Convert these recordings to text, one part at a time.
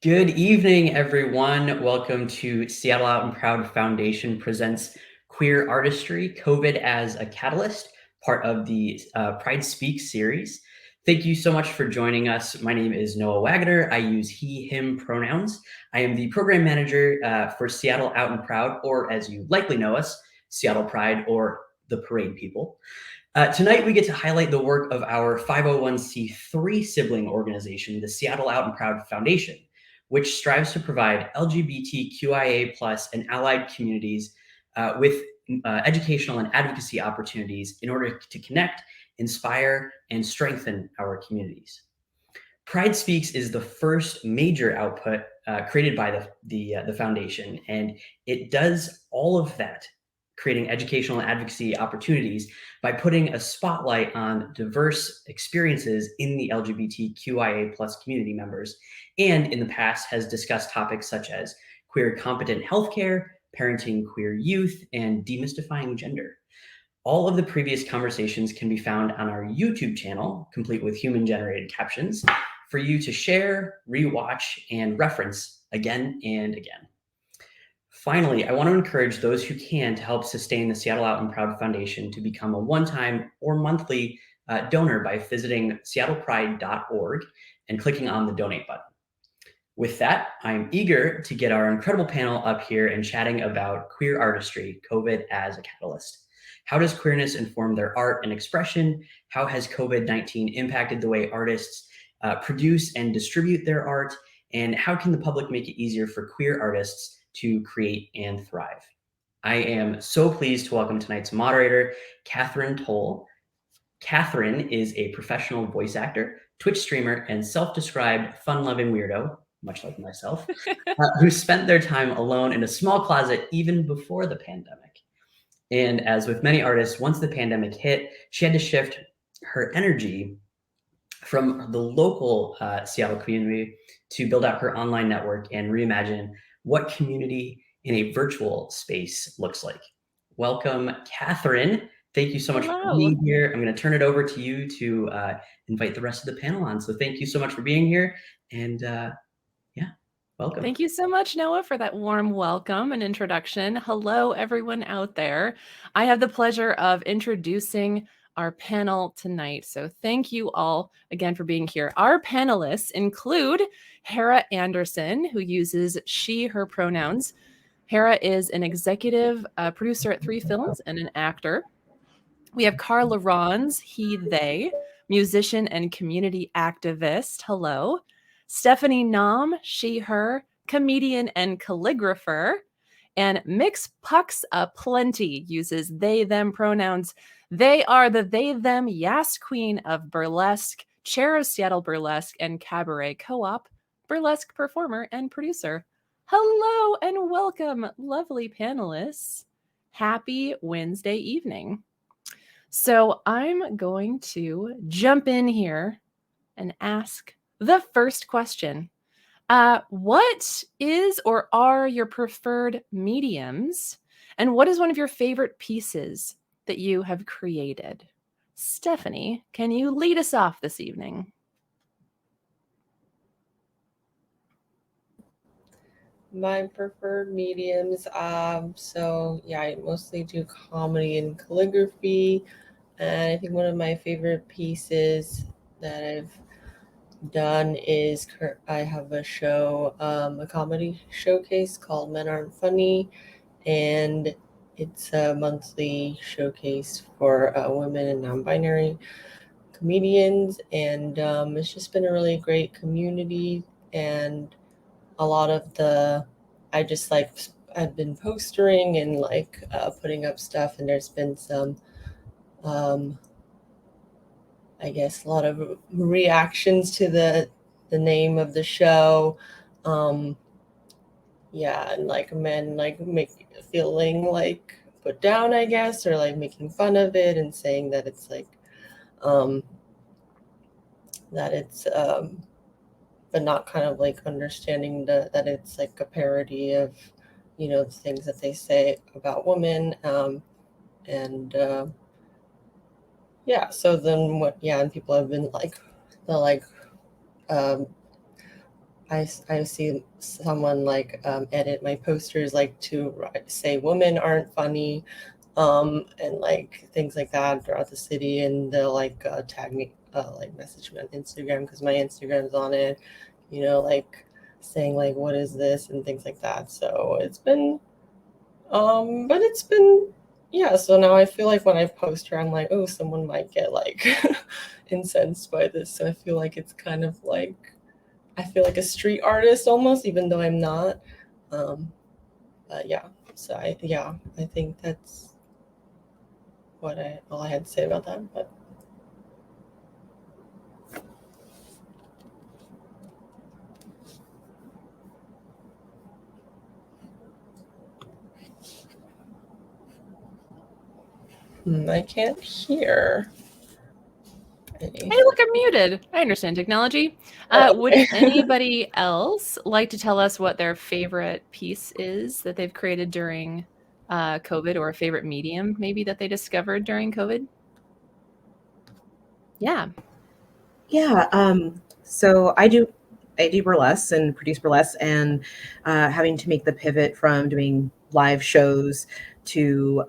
Good evening, everyone. Welcome to Seattle Out and Proud Foundation presents Queer Artistry, COVID as a Catalyst, part of the Pride Speaks series. Thank you so much for joining us. My name is Noah Wagner. I use he, him pronouns. I am the program manager for Seattle Out and Proud, or as you likely know us, Seattle Pride or the Parade People. Tonight, we get to highlight the work of our 501c3 sibling organization, the Seattle Out and Proud Foundation, which strives to provide LGBTQIA+ and allied communities with educational and advocacy opportunities in order to connect, inspire, and strengthen our communities. Pride Speaks is the first major output created by the foundation, and it does all of that, creating educational and advocacy opportunities by putting a spotlight on diverse experiences in the LGBTQIA+ community members, and in the past has discussed topics such as queer competent healthcare, parenting queer youth, and demystifying gender. All of the previous conversations can be found on our YouTube channel, complete with human-generated captions, for you to share, rewatch, and reference again and again. Finally, I want to encourage those who can to help sustain the Seattle Out and Proud Foundation to become a one-time or monthly donor by visiting seattlepride.org and clicking on the donate button. With that, I'm eager to get our incredible panel up here and chatting about queer artistry, COVID as a catalyst. How does queerness inform their art and expression? How has COVID-19 impacted the way artists produce and distribute their art? And how can the public make it easier for queer artists to create and thrive? I am so pleased to welcome tonight's moderator, Katherine Tole. Katherine is a professional voice actor, Twitch streamer, and self-described fun-loving weirdo, much like myself, who spent their time alone in a small closet even before the pandemic. And as with many artists, once the pandemic hit, she had to shift her energy from the local Seattle community to build out her online network and reimagine what community in a virtual space looks like. Welcome, Katherine. Thank you so much for being here. I'm going to turn it over to you to invite the rest of the panel on. So thank you so much for being here. And yeah, welcome. Thank you so much, Noah, for that warm welcome and introduction. Hello, everyone out there. I have the pleasure of introducing our panel tonight. So thank you all again for being here. Our panelists include Hera Anderson, who uses she, her pronouns. Hera is an executive producer at 3 Films and an actor. We have CarLarans, he, they, musician and community activist. Hello. Stephanie Nam, she, her, comedian and calligrapher. And Mix Pucks Aplenty uses they, them pronouns. They are the they, them, yas queen of burlesque, chair of Seattle Burlesque and Cabaret Co-op, burlesque performer and producer. Hello and welcome, lovely panelists. Happy Wednesday evening. So I'm going to jump in here and ask the first question. What is or are your preferred mediums? And what is one of your favorite pieces that you have created? Stephanie, can you lead us off this evening? My preferred mediums, so yeah, I mostly do comedy and calligraphy, and I think one of my favorite pieces that I've done is I have a show, a comedy showcase called Men Aren't Funny, and it's a monthly showcase for women and non-binary comedians, and it's just been a really great community. And a lot of I've been postering and putting up stuff, and there's been some, I guess, a lot of reactions to the name of the show. Yeah, and men feeling put down, I guess, or making fun of it and saying that it's but not kind of understanding that it's a parody of, the things that they say about women. Yeah, so then and people have been I see someone like edit my posters like to say women aren't funny, and like things like that throughout the city, and they'll like tag me, like message me on Instagram because my Instagram's on it, you know, like saying like what is this and things like that. So it's been, but it's been, yeah. So now I feel like when I post her, I'm like, oh, someone might get like incensed by this. So I feel like it's kind of like, I feel like a street artist almost, even though I'm not. But yeah, so I think that's all I had to say about that. But I can't hear any. Hey, look, I'm muted. I understand technology. Would anybody else like to tell us what their favorite piece is that they've created during COVID, or a favorite medium maybe that they discovered during COVID? Yeah. So I do burlesque and produce burlesque, and having to make the pivot from doing live shows to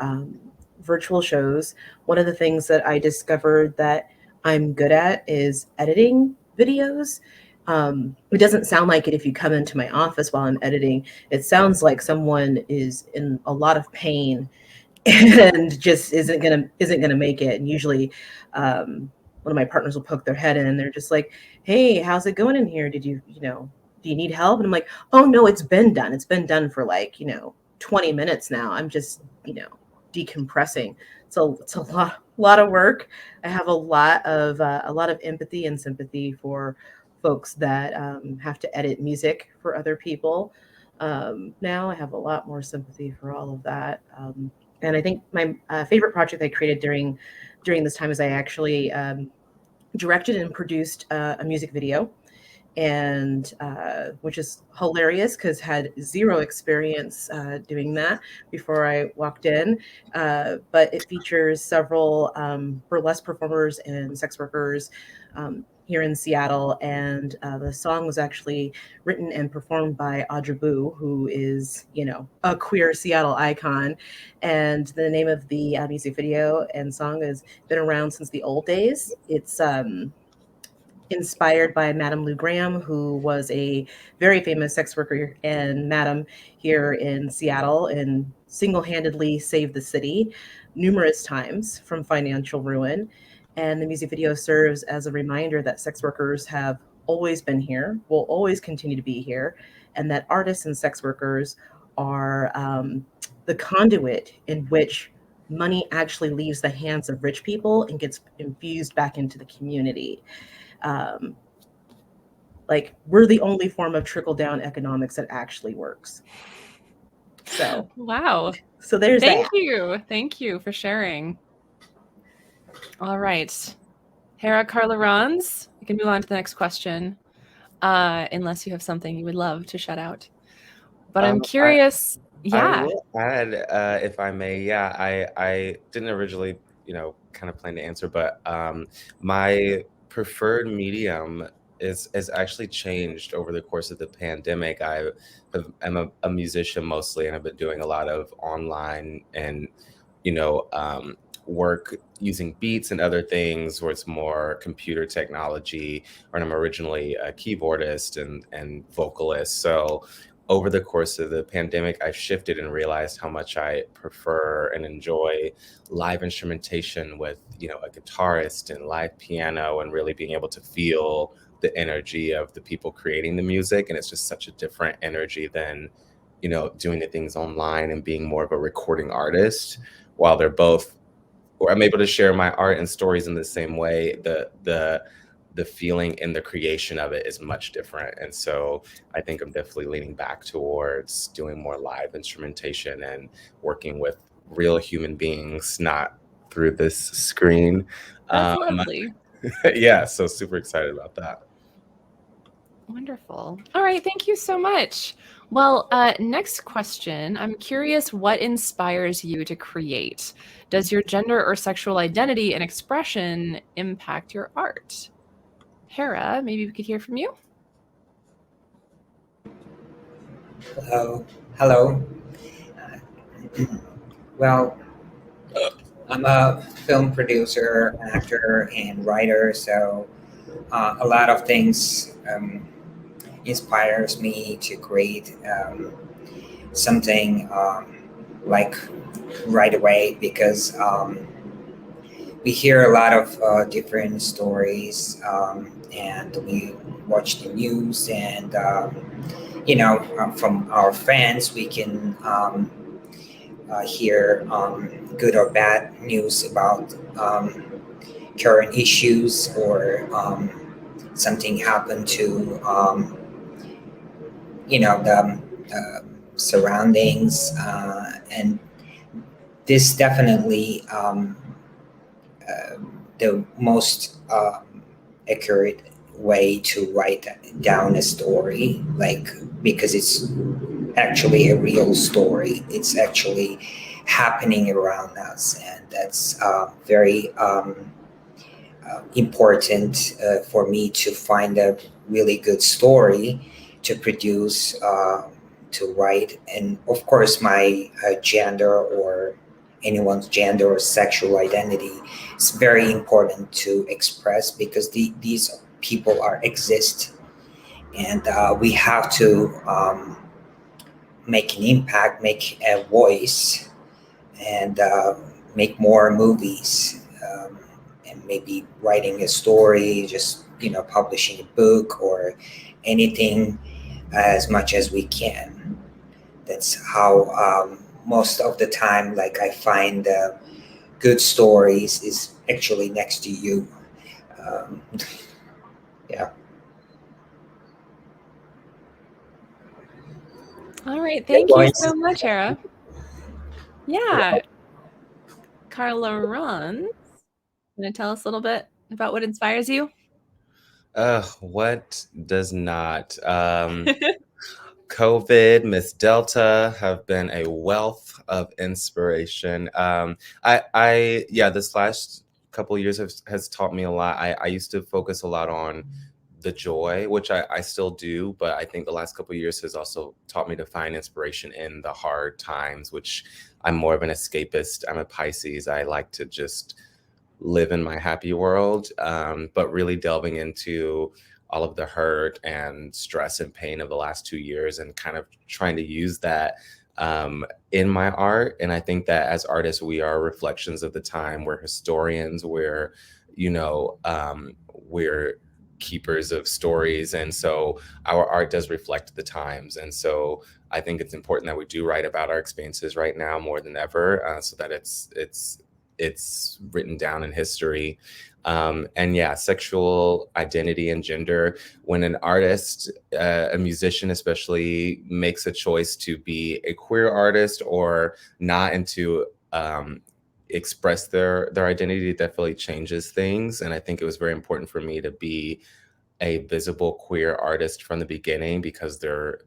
virtual shows. One of the things that I discovered that I'm good at is editing videos. It doesn't sound like it if you come into my office while I'm editing. It sounds like someone is in a lot of pain and just isn't gonna make it. And usually, one of my partners will poke their head in, and they're just like, "Hey, how's it going in here? Do you need help?" And I'm like, "Oh no, it's been done. It's been done for like 20 minutes now. I'm just decompressing." So it's a lot of work. I have a lot of empathy and sympathy for folks that have to edit music for other people. Now I have a lot more sympathy for all of that. And I think my favorite project I created during this time is I actually directed and produced a music video, and which is hilarious because had zero experience doing that before I walked in. But it features several burlesque performers and sex workers here in Seattle, and the song was actually written and performed by Audra Boo, who is a queer Seattle icon. And the name of the music video and song has been around since the old days. It's inspired by Madame Lou Graham, who was a very famous sex worker and madam here in Seattle, and single-handedly saved the city numerous times from financial ruin. And the music video serves as a reminder that sex workers have always been here, will always continue to be here, and that artists and sex workers are the conduit in which money actually leaves the hands of rich people and gets infused back into the community. Like, we're the only form of trickle-down economics that actually works. So Wow. So there's Thank that. you. Thank you for sharing. All right. Hera, CarLarans, you can move on to the next question, unless you have something you would love to shout out. But I'm curious. I will add, if I may. Yeah, I didn't originally, kind of plan to answer, but my preferred medium is actually changed over the course of the pandemic. I'm a musician mostly, and I've been doing a lot of online and work using beats and other things where it's more computer technology. And I'm originally a keyboardist and vocalist. So over the course of the pandemic, I've shifted and realized how much I prefer and enjoy live instrumentation with, a guitarist and live piano, and really being able to feel the energy of the people creating the music. And it's just such a different energy than, doing the things online and being more of a recording artist. While they're both, or I'm able to share my art and stories in the same way, the feeling and the creation of it is much different. And so I think I'm definitely leaning back towards doing more live instrumentation and working with real human beings, not through this screen. That's lovely. Yeah, so super excited about that. Wonderful. All right, thank you so much. Well, next question. I'm curious what inspires you to create. Does your gender or sexual identity and expression impact your art? Hera, maybe we could hear from you. Hello. Well, I'm a film producer, actor, and writer, so a lot of things inspires me to create something like right away because we hear a lot of different stories and we watch the news and from our fans we can hear good or bad news about current issues or something happened to the surroundings and this definitely the most accurate way to write down a story like because it's actually a real story. It's actually happening around us, and that's very important for me to find a really good story to produce, to write. And of course, my gender or anyone's gender or sexual identity is very important to express because these people are exist and we have to make an impact, make a voice, and make more movies, and maybe writing a story, just publishing a book or anything as much as we can. That's how most of the time, like I find good stories is actually next to you. Um, yeah. All right. Thank you Otherwise, so much, Hera. Yeah. CarLarans, going to tell us a little bit about what inspires you? What does not? COVID, Miss Delta have been a wealth of inspiration. Yeah, this last couple of years has taught me a lot. I used to focus a lot on the joy, which I still do, but I think the last couple of years has also taught me to find inspiration in the hard times, which I'm more of an escapist. I'm a Pisces. I like to just live in my happy world, but really delving into all of the hurt and stress and pain of the last 2 years and kind of trying to use that in my art. And I think that as artists, we are reflections of the time. We're historians. We're keepers of stories. And so our art does reflect the times. And so I think it's important that we do write about our experiences right now more than ever, so that it's written down in history. And yeah, sexual identity and gender. When an artist, a musician especially, makes a choice to be a queer artist or not, and to express their identity, it definitely changes things. And I think it was very important for me to be a visible queer artist from the beginning because there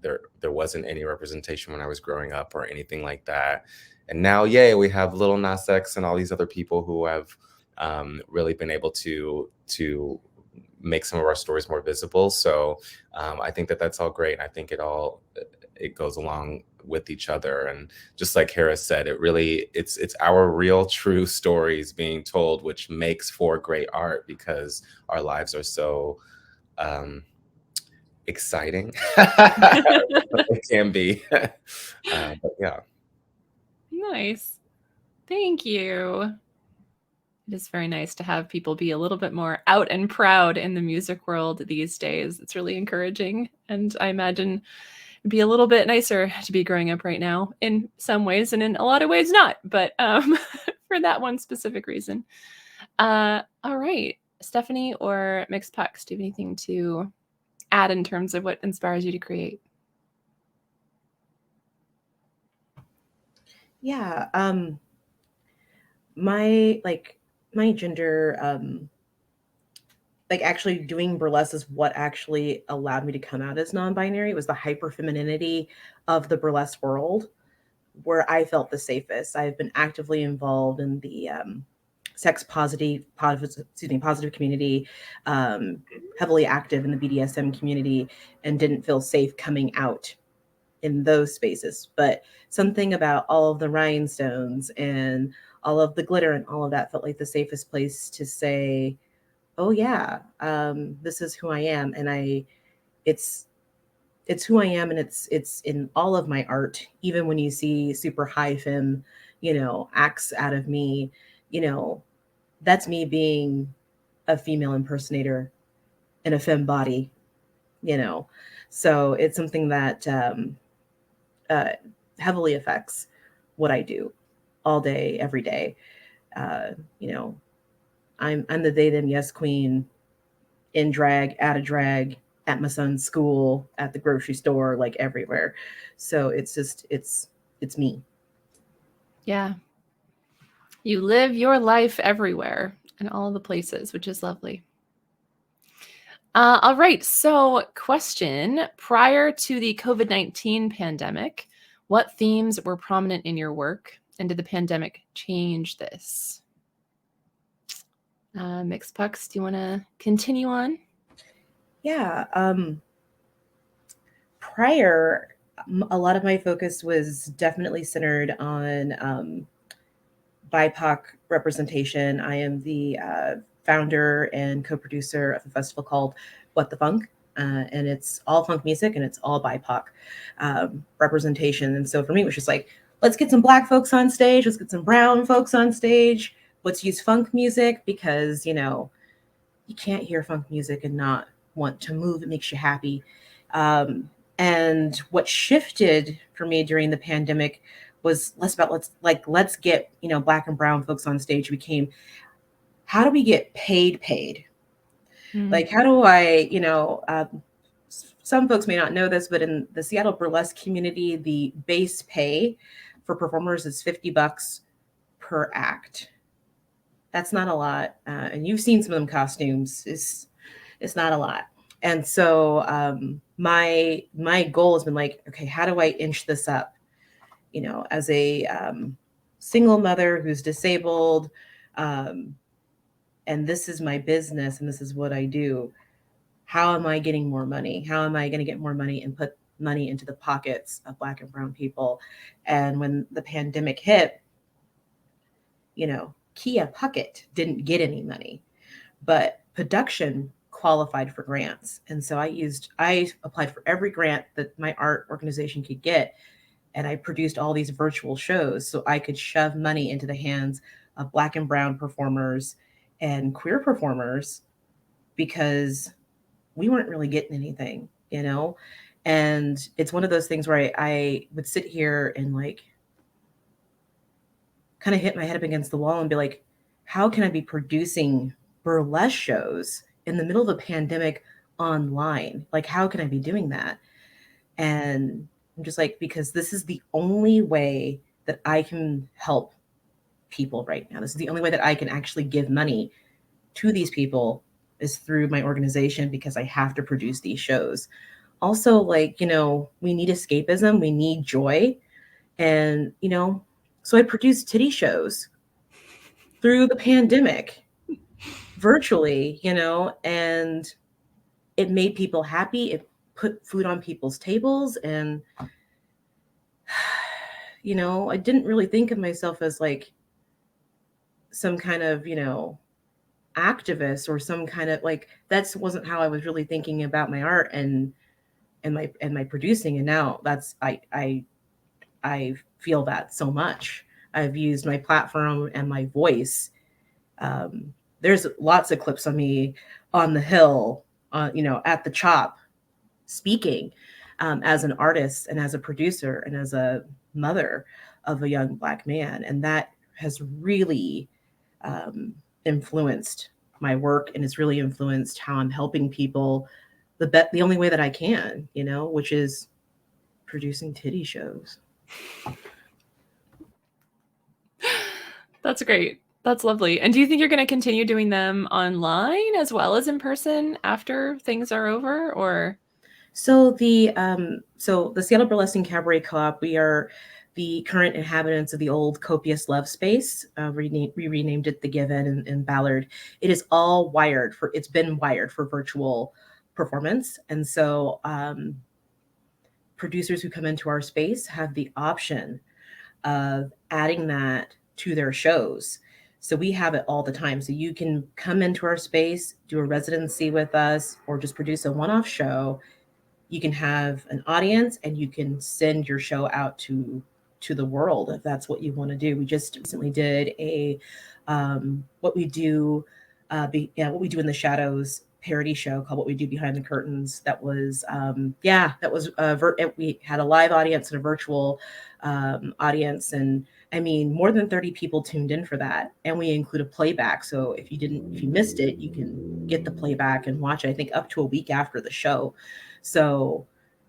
wasn't any representation when I was growing up or anything like that. And now, yay, we have Lil Nas X and all these other people who have really been able to make some of our stories more visible. So I think that that's all great. I think it goes along with each other. And just like Hera said, it's our real true stories being told, which makes for great art because our lives are so exciting. It can be. But yeah. Nice. Thank you. It is very nice to have people be a little bit more out and proud in the music world these days. It's really encouraging. And I imagine it'd be a little bit nicer to be growing up right now in some ways, and in a lot of ways not, but for that one specific reason. All right. Stephanie or Mixed Pucks, do you have anything to add in terms of what inspires you to create? Yeah. My gender, actually doing burlesque is what actually allowed me to come out as non-binary. It was the hyper femininity of the burlesque world where I felt the safest. I've been actively involved in the positive community, heavily active in the BDSM community, and didn't feel safe coming out in those spaces. But something about all of the rhinestones and all of the glitter and all of that felt like the safest place to say, oh yeah, this is who I am. And it's who I am, and it's in all of my art. Even when you see super high femme, acts out of me, that's me being a female impersonator in a femme body, So it's something that heavily affects what I do all day, every day. You know, I'm the they them yes queen, in drag, out of drag, at my son's school, at the grocery store, like everywhere. So it's just it's me. Yeah. You live your life everywhere in all the places, which is lovely. All right. So, question: prior to the COVID-19 pandemic, what themes were prominent in your work, and did the pandemic change this? Mixed Pucks, do you want to continue on? Yeah. Prior, a lot of my focus was definitely centered on BIPOC representation. I am the founder and co-producer of a festival called What the Funk, and it's all funk music and it's all BIPOC representation. And so for me, it was just like, let's get some Black folks on stage, let's get some brown folks on stage, let's use funk music, because you can't hear funk music and not want to move. It makes you happy. And what shifted for me during the pandemic was less about let's get Black and brown folks on stage. Became, how do we get paid? Like, how do I some folks may not know this, but in the Seattle Burlesque community, the base pay for performers is $50 per act. That's not a lot, and you've seen some of them costumes. It's not a lot. And so my goal has been like, okay, how do I inch this up? As a single mother who's disabled, and this is my business and this is what I do. How am I getting more money? How am I going to get more money and put money into the pockets of Black and brown people? And when the pandemic hit, Kia Puckett didn't get any money, but production qualified for grants. And so I applied for every grant that my art organization could get. And I produced all these virtual shows so I could shove money into the hands of Black and brown performers and queer performers, because we weren't really getting anything, And it's one of those things where I would sit here and kind of hit my head up against the wall and be like, how can I be producing burlesque shows in the middle of a pandemic online? Like, how can I be doing that? And I'm just like, because this is the only way that I can help people right now. This is the only way that I can actually give money to these people, is through my organization, because I have to produce these shows. Also, we need escapism, we need joy. And, so I produced titty shows through the pandemic virtually, and it made people happy. It put food on people's tables. And, I didn't really think of myself as some kind of, activist or some kind of that wasn't how I was really thinking about my art and my producing. And now that's, I feel that so much. I've used my platform and my voice. There's lots of clips of me on the hill, at the Chop, speaking as an artist and as a producer and as a mother of a young Black man. And that has really influenced my work, and it's really influenced how I'm helping people the only way that I can, which is producing titty shows. That's great. That's lovely. And do you think you're going to continue doing them online as well as in person after things are over, or? So the Seattle Burlesque Cabaret Co-op, we are the current inhabitants of the old Copious Love space. We renamed it the Given in Ballard. It is all it's been wired for virtual performance. And so producers who come into our space have the option of adding that to their shows. So we have it all the time. So you can come into our space, do a residency with us, or just produce a one-off show. You can have an audience and you can send your show out to the world if that's what you want to do. We just recently did a what we do in the shadows parody show called What We Do Behind the Curtains. That was we had a live audience and a virtual audience, and I mean more than 30 people tuned in for that, and we include a playback. So if you missed it, you can get the playback and watch it, I think up to a week after the show. So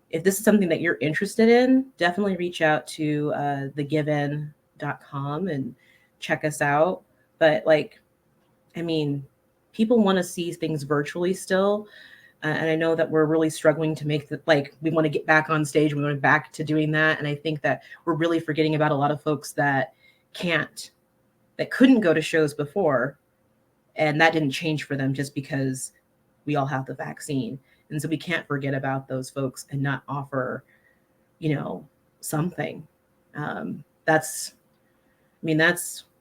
if this is something that you're interested in, definitely reach out to thegiven.com and check us out. But people want to see things virtually still. And I know that we're really struggling to make we want to get back on stage. We want back to doing that. And I think that we're really forgetting about a lot of folks that couldn't go to shows before. And that didn't change for them just because we all have the vaccine. And so we can't forget about those folks and not offer, something. That's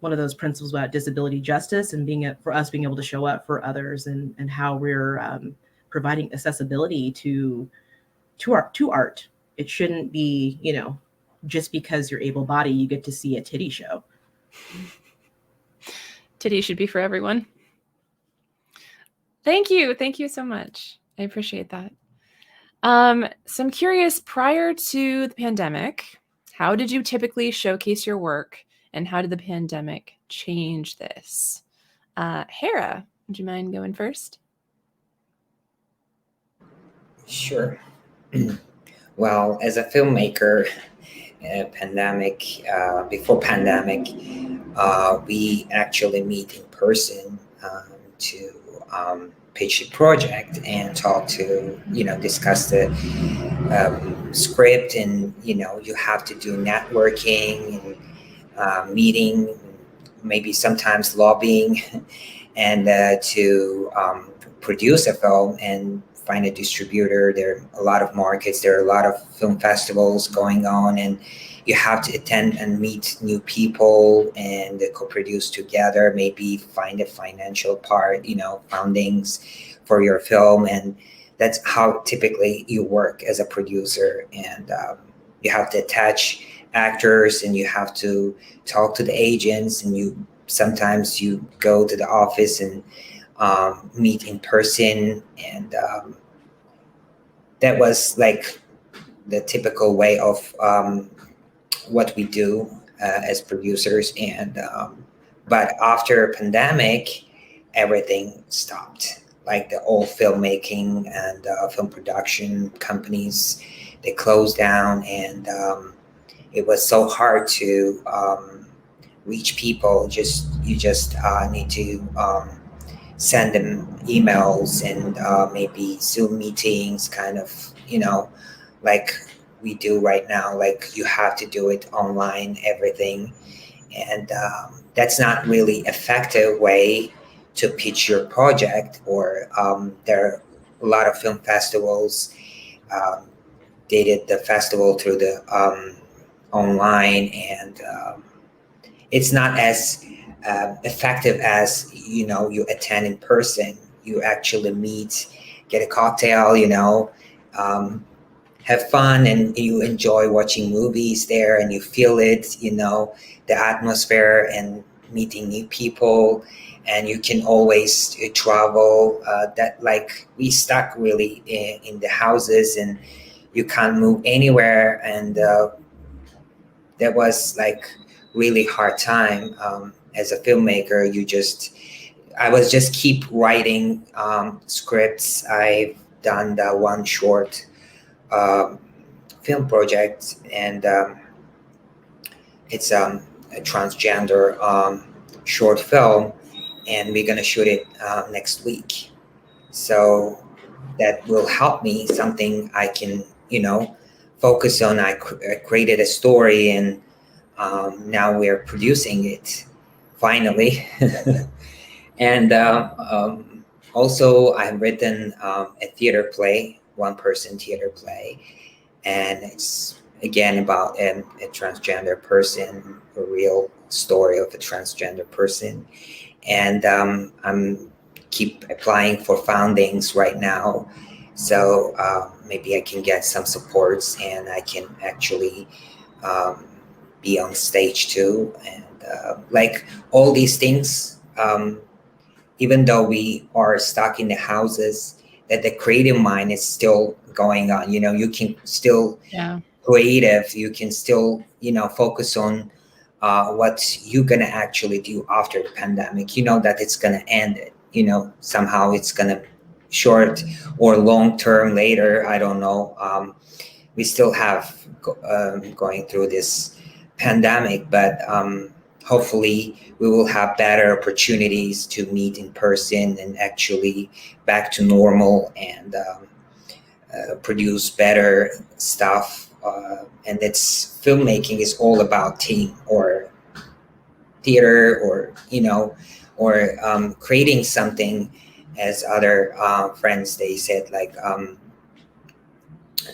one of those principles about disability justice and being able to show up for others and how we're providing accessibility to art. It shouldn't be, just because you're able-bodied, you get to see a titty show. Titty should be for everyone. Thank you. Thank you so much. I appreciate that. So I'm curious, prior to the pandemic, how did you typically showcase your work, and how did the pandemic change this? Hera, would you mind going first? Sure. Well, as a filmmaker, before pandemic, we actually meet in person to pitch the project and talk to, discuss the script, and, you have to do networking and meeting, maybe sometimes lobbying, and to produce a film and find a distributor. There are a lot of markets, there are a lot of film festivals going on, and you have to attend and meet new people and co-produce together, maybe find a financial part, fundings for your film. And that's how typically you work as a producer. And you have to attach actors, and you have to talk to the agents, and sometimes you go to the office and meet in person. And that was like the typical way of what we do as producers. And but after pandemic, everything stopped. Like the old filmmaking and film production companies, they closed down, and it was so hard to reach people. You just need to send them emails and maybe Zoom meetings, kind of, like we do right now. Like you have to do it online, everything. And that's not really effective way to pitch your project. Or there are a lot of film festivals. They did the festival through the online, and it's not as effective as you attend in person. You actually meet, get a cocktail, have fun, and you enjoy watching movies there, and you feel it, the atmosphere, and meeting new people. And you can always travel. That like we stuck really in the houses, and you can't move anywhere. And that was like really hard time. As a filmmaker, I was just keep writing scripts. I've done that one short film project, and it's a transgender short film, and we're gonna shoot it next week. So that will help me, something I can, focus on. I created a story, and now we're producing it finally. And also I've written a theater play, one-person theater play, and it's again about a transgender person, a real story of a transgender person. And I'm keep applying for foundings right now, so maybe I can get some supports and I can actually um, be on stage too. And like all these things, even though we are stuck in the houses, that the creative mind is still going on. You know, you can still Yeah. creative. You can still, you know, focus on what you're gonna actually do after the pandemic. You know that it's gonna end. You know, somehow it's gonna short or long term later. I don't know. We still have going through this pandemic, but hopefully we will have better opportunities to meet in person and actually back to normal and produce better stuff. And it's filmmaking is all about team or theater or, you know, or creating something, as other friends they said, like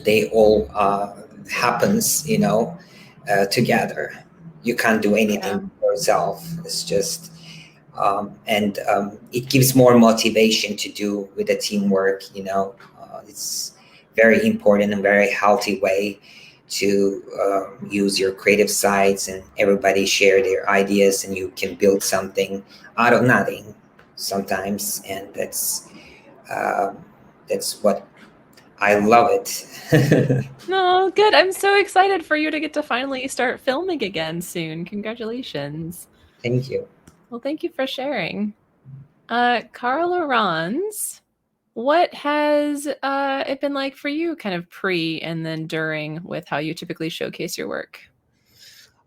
they all happens, you know, together. You can't do anything yourself. It's just and it gives more motivation to do with the teamwork. You know, it's very important and very healthy way to use your creative sides, and everybody share their ideas, and you can build something out of nothing sometimes, and that's what I love it. No, good. I'm so excited for you to get to finally start filming again soon. Congratulations. Thank you. Well, thank you for sharing. CarLarans, what has it been like for you, kind of pre and then during, with how you typically showcase your work?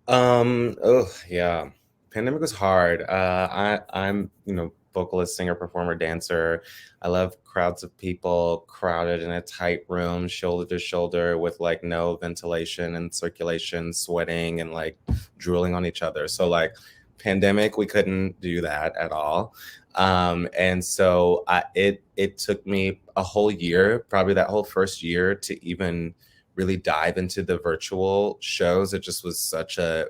Oh yeah, pandemic was hard. I'm, you know, vocalist, singer, performer, dancer. I love crowds of people crowded in a tight room, shoulder to shoulder, with like no ventilation and circulation, sweating and like drooling on each other. So like pandemic, we couldn't do that at all. And so it took me a whole year, probably that whole first year, to even really dive into the virtual shows. It just was such a,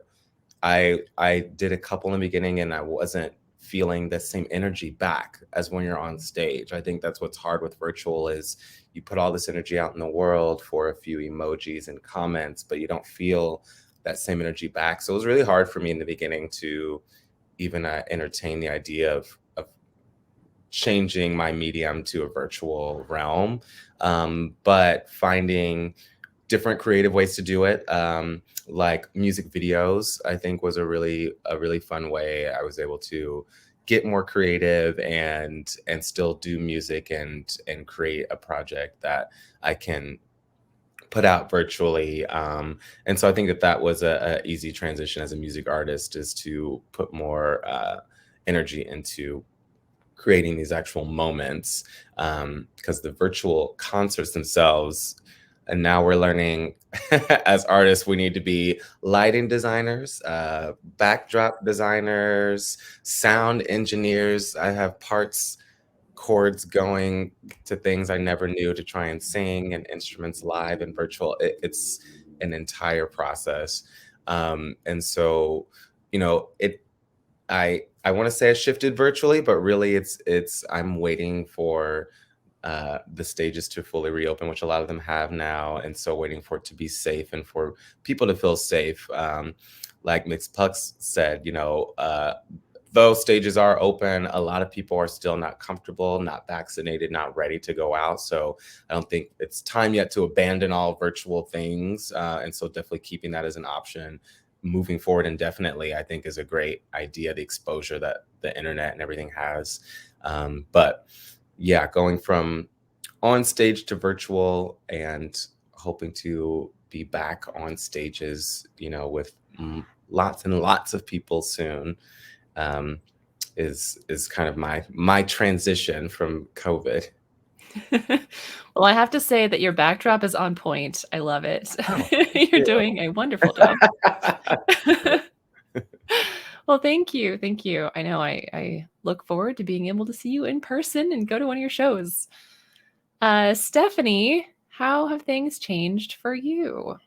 I did a couple in the beginning and I wasn't feeling the same energy back as when you're on stage. I think that's what's hard with virtual, is you put all this energy out in the world for a few emojis and comments, but you don't feel that same energy back. So it was really hard for me in the beginning to even entertain the idea of changing my medium to a virtual realm. But finding different creative ways to do it, like music videos, I think was a really fun way. I was able to get more creative and still do music and create a project that I can put out virtually. And so I think that was a easy transition as a music artist, is to put more energy into creating these actual moments, because the virtual concerts themselves, and now we're learning as artists, we need to be lighting designers, backdrop designers, sound engineers. I have chords going to things I never knew to try and sing, and instruments live and virtual. It's an entire process. And so, you know, I want to say I shifted virtually, but really I'm waiting for the stages to fully reopen, which a lot of them have now. And so waiting for it to be safe and for people to feel safe. Like Mix Pucks said, you know, though stages are open, a lot of people are still not comfortable, not vaccinated, not ready to go out. So I don't think it's time yet to abandon all virtual things. And so definitely keeping that as an option moving forward indefinitely, I think, is a great idea, the exposure that the internet and everything has. But yeah, going from on stage to virtual and hoping to be back on stages, you know, with lots and lots of people soon, is kind of my transition from COVID. Well, I have to say that your backdrop is on point. I love it. Oh, You're doing a wonderful job. Well, thank you. Thank you. I know I look forward to being able to see you in person and go to one of your shows. Stephanie, How have things changed for you?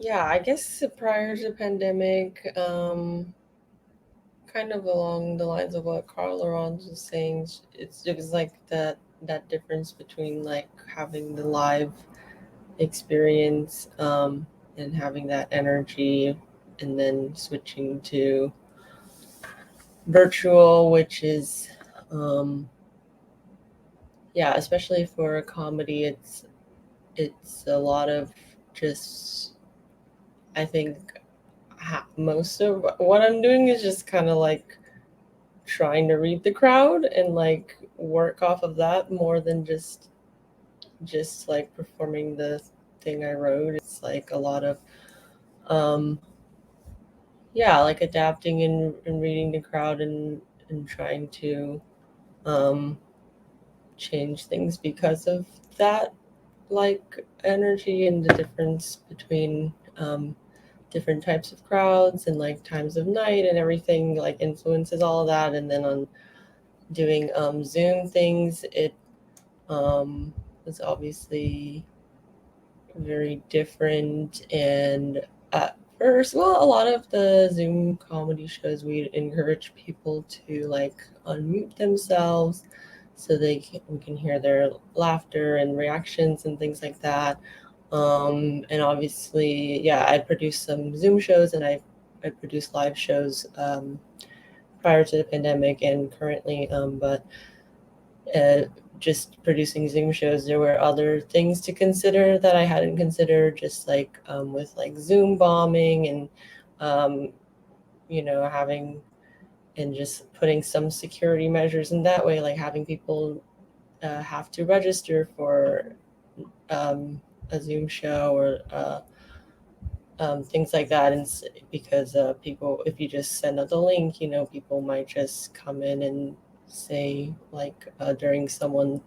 Yeah, I guess prior to the pandemic, kind of along the lines of what CarLarans was saying, it was like that difference between like having the live experience, and having that energy, and then switching to virtual, which is, yeah, especially for a comedy, it's a lot of just, I think most of what I'm doing is just kind of like trying to read the crowd and like work off of that more than just like performing the thing I wrote. It's like a lot of yeah, like adapting and reading the crowd and trying to change things because of that, like energy and the difference between different types of crowds and like times of night and everything like influences all of that. And then on doing Zoom things, it was obviously very different. And at first, well, a lot of the Zoom comedy shows, we encourage people to like unmute themselves so we can hear their laughter and reactions and things like that. And obviously, yeah, I produced some Zoom shows, and I produced live shows prior to the pandemic and currently, but just producing Zoom shows, there were other things to consider that I hadn't considered, just like with like Zoom bombing and having and just putting some security measures in that way, like having people have to register for a Zoom show or things like that. And because people, if you just send out the link, people might just come in and say, like during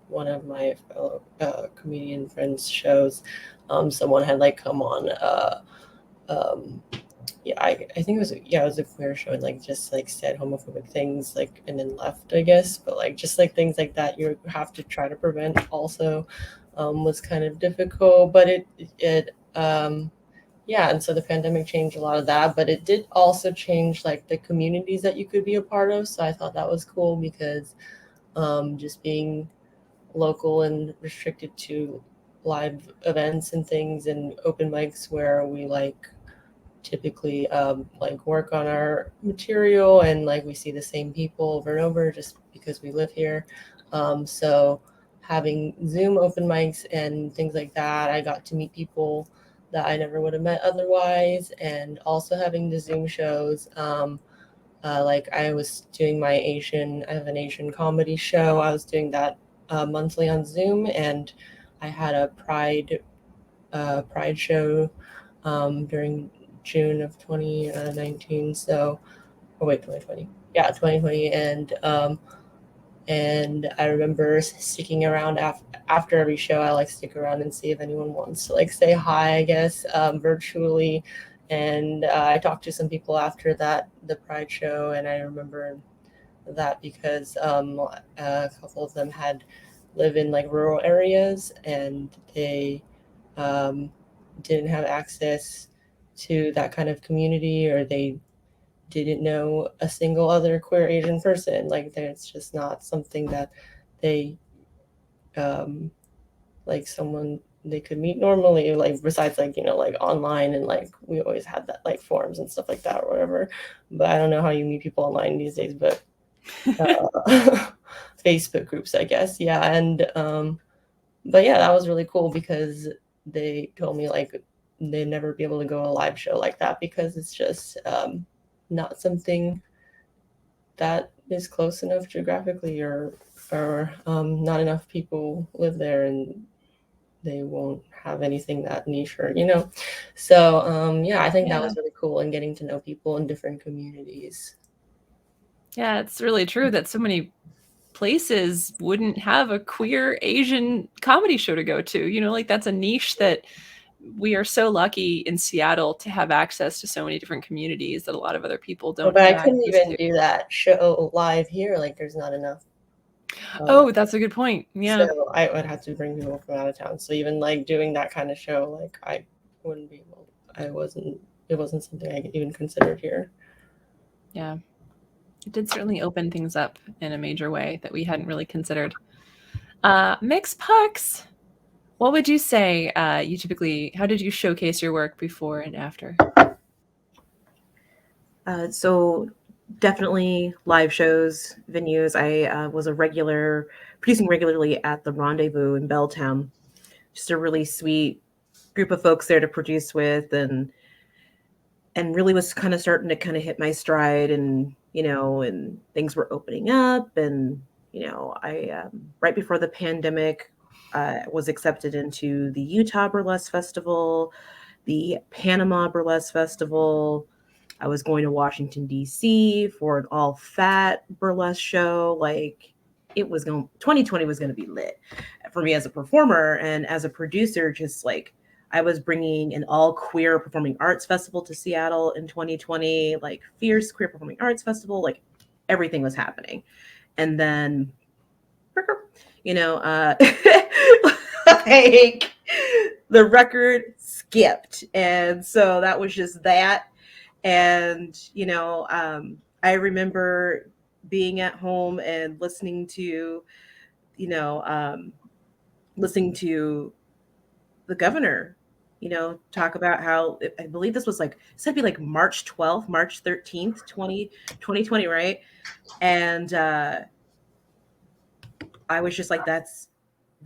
one of my fellow comedian friends shows, someone had like come on yeah, I think it was a queer show, and like just like said homophobic things, like, and then left, I guess. But like just like things like that you have to try to prevent also was kind of difficult. But it yeah, and so the pandemic changed a lot of that, but it did also change like the communities that you could be a part of. So I thought that was cool because just being local and restricted to live events and things and open mics where we like typically like work on our material and like we see the same people over and over just because we live here. So having Zoom open mics and things like that, I got to meet people that I never would have met otherwise. And also having the Zoom shows, like I was doing I have an Asian comedy show. I was doing that monthly on Zoom, and I had a pride show during June of 2019. So, oh wait, 2020. Yeah, 2020. And I remember sticking around after every show. I like stick around and see if anyone wants to like say hi, I guess, virtually. And I talked to some people after the Pride show, and I remember that because a couple of them live in like rural areas, and they didn't have access to that kind of community, or they didn't know a single other queer Asian person. Like it's just not something that they like someone they could meet normally, like besides like like online, and like we always had that like forums and stuff like that or whatever. But I don't know how you meet people online these days, but Facebook groups, I guess. Yeah. And but yeah, that was really cool because they told me like they'd never be able to go to a live show like that because it's just not something that is close enough geographically, or not enough people live there, and they won't have anything that niche, or so yeah, I think that was really cool, and getting to know people in different communities. Yeah, it's really true that so many places wouldn't have a queer Asian comedy show to go to. Like that's a niche that we are so lucky in Seattle to have access to so many different communities that a lot of other people don't But I have couldn't access even to. do that show live here. Like, there's not enough. Oh, that's a good point. Yeah. So I would have to bring people from out of town. So even like doing that kind of show, like I wouldn't be able. It wasn't something I even considered here. Yeah. It did certainly open things up in a major way that we hadn't really considered. Mix Pucks, what would you say you typically, how did you showcase your work before and after? So definitely live shows, venues. I was producing regularly at the Rendezvous in Belltown. Just a really sweet group of folks there to produce with, and really was kind of starting to kind of hit my stride, and and things were opening up, and I right before the pandemic was accepted into the Utah Burlesque Festival, the Panama Burlesque Festival. I was going to Washington, D.C. for an all-fat burlesque show. Like, 2020 was going to be lit for me as a performer, and as a producer, just like I was bringing an all-queer performing arts festival to Seattle in 2020, like fierce queer performing arts festival, like everything was happening. And then, like the record skipped. And so that was just that. And, I remember being at home and listening to the governor, talk about how, I believe this was like, said to be like March 12th, March 13th, 2020, right? And I was just like, that's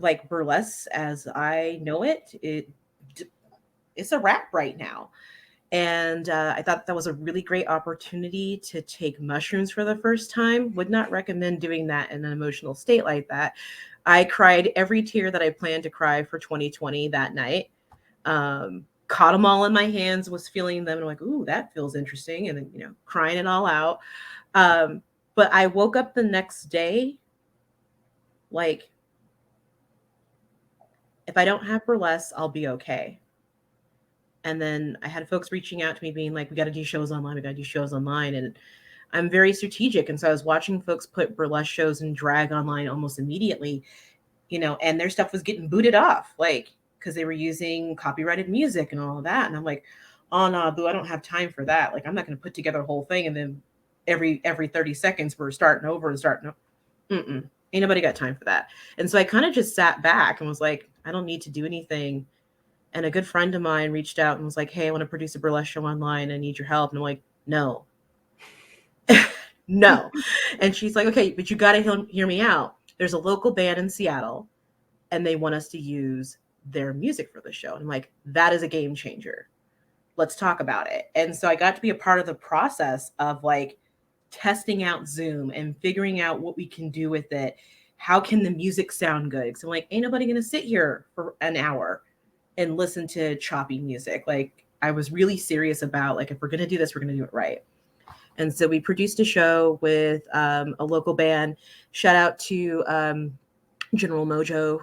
like burlesque as I know it. It's a wrap right now. And I thought that was a really great opportunity to take mushrooms for the first time. Would not recommend doing that in an emotional state like that. I cried every tear that I planned to cry for 2020 that night. Caught them all in my hands, was feeling them, and I'm like, ooh, that feels interesting. And then, crying it all out. But I woke up the next day, like, if I don't have burlesque, I'll be okay. And then I had folks reaching out to me being like, we got to do shows online. We got to do shows online. And I'm very strategic. And so I was watching folks put burlesque shows and drag online almost immediately, and their stuff was getting booted off, like, because they were using copyrighted music and all of that. And I'm like, oh no, boo, I don't have time for that. Like, I'm not going to put together a whole thing. And then every 30 seconds we're starting over and starting over. Ain't nobody got time for that. And so I kind of just sat back and was like, I don't need to do anything. And a good friend of mine reached out and was like, hey, I want to produce a burlesque show online. I need your help. And I'm like, no. No. And she's like, okay, but you got to hear me out. There's a local band in Seattle, and they want us to use their music for the show. And I'm like, that is a game changer. Let's talk about it. And so I got to be a part of the process of like testing out Zoom and figuring out what we can do with it. How can the music sound good? Because I'm like, ain't nobody going to sit here for an hour and listen to choppy music. Like, I was really serious about, like, if we're going to do this, we're going to do it right. And so we produced a show with a local band. Shout out to General Mojo.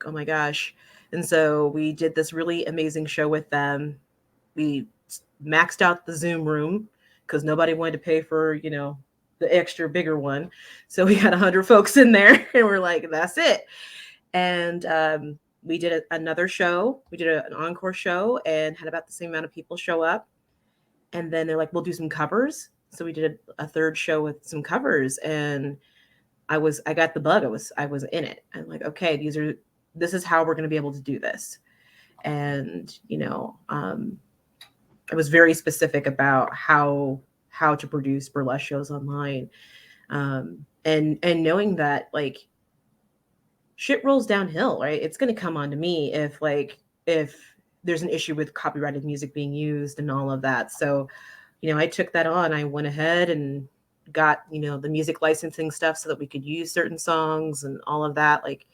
Oh my gosh. And so we did this really amazing show with them. We maxed out the Zoom room because nobody wanted to pay for, the extra bigger one. So we had 100 folks in there, and we're like, that's it. And we did another show. We did an encore show and had about the same amount of people show up. And then they're like, we'll do some covers. So we did a third show with some covers, and I got the bug. I was in it. I'm like, okay, this is how we're going to be able to do this. And, I was very specific about how to produce burlesque shows online. And knowing that, like, shit rolls downhill, right? It's going to come onto me if there's an issue with copyrighted music being used and all of that. So, I took that on. I went ahead and got, the music licensing stuff so that we could use certain songs and all of that. Like,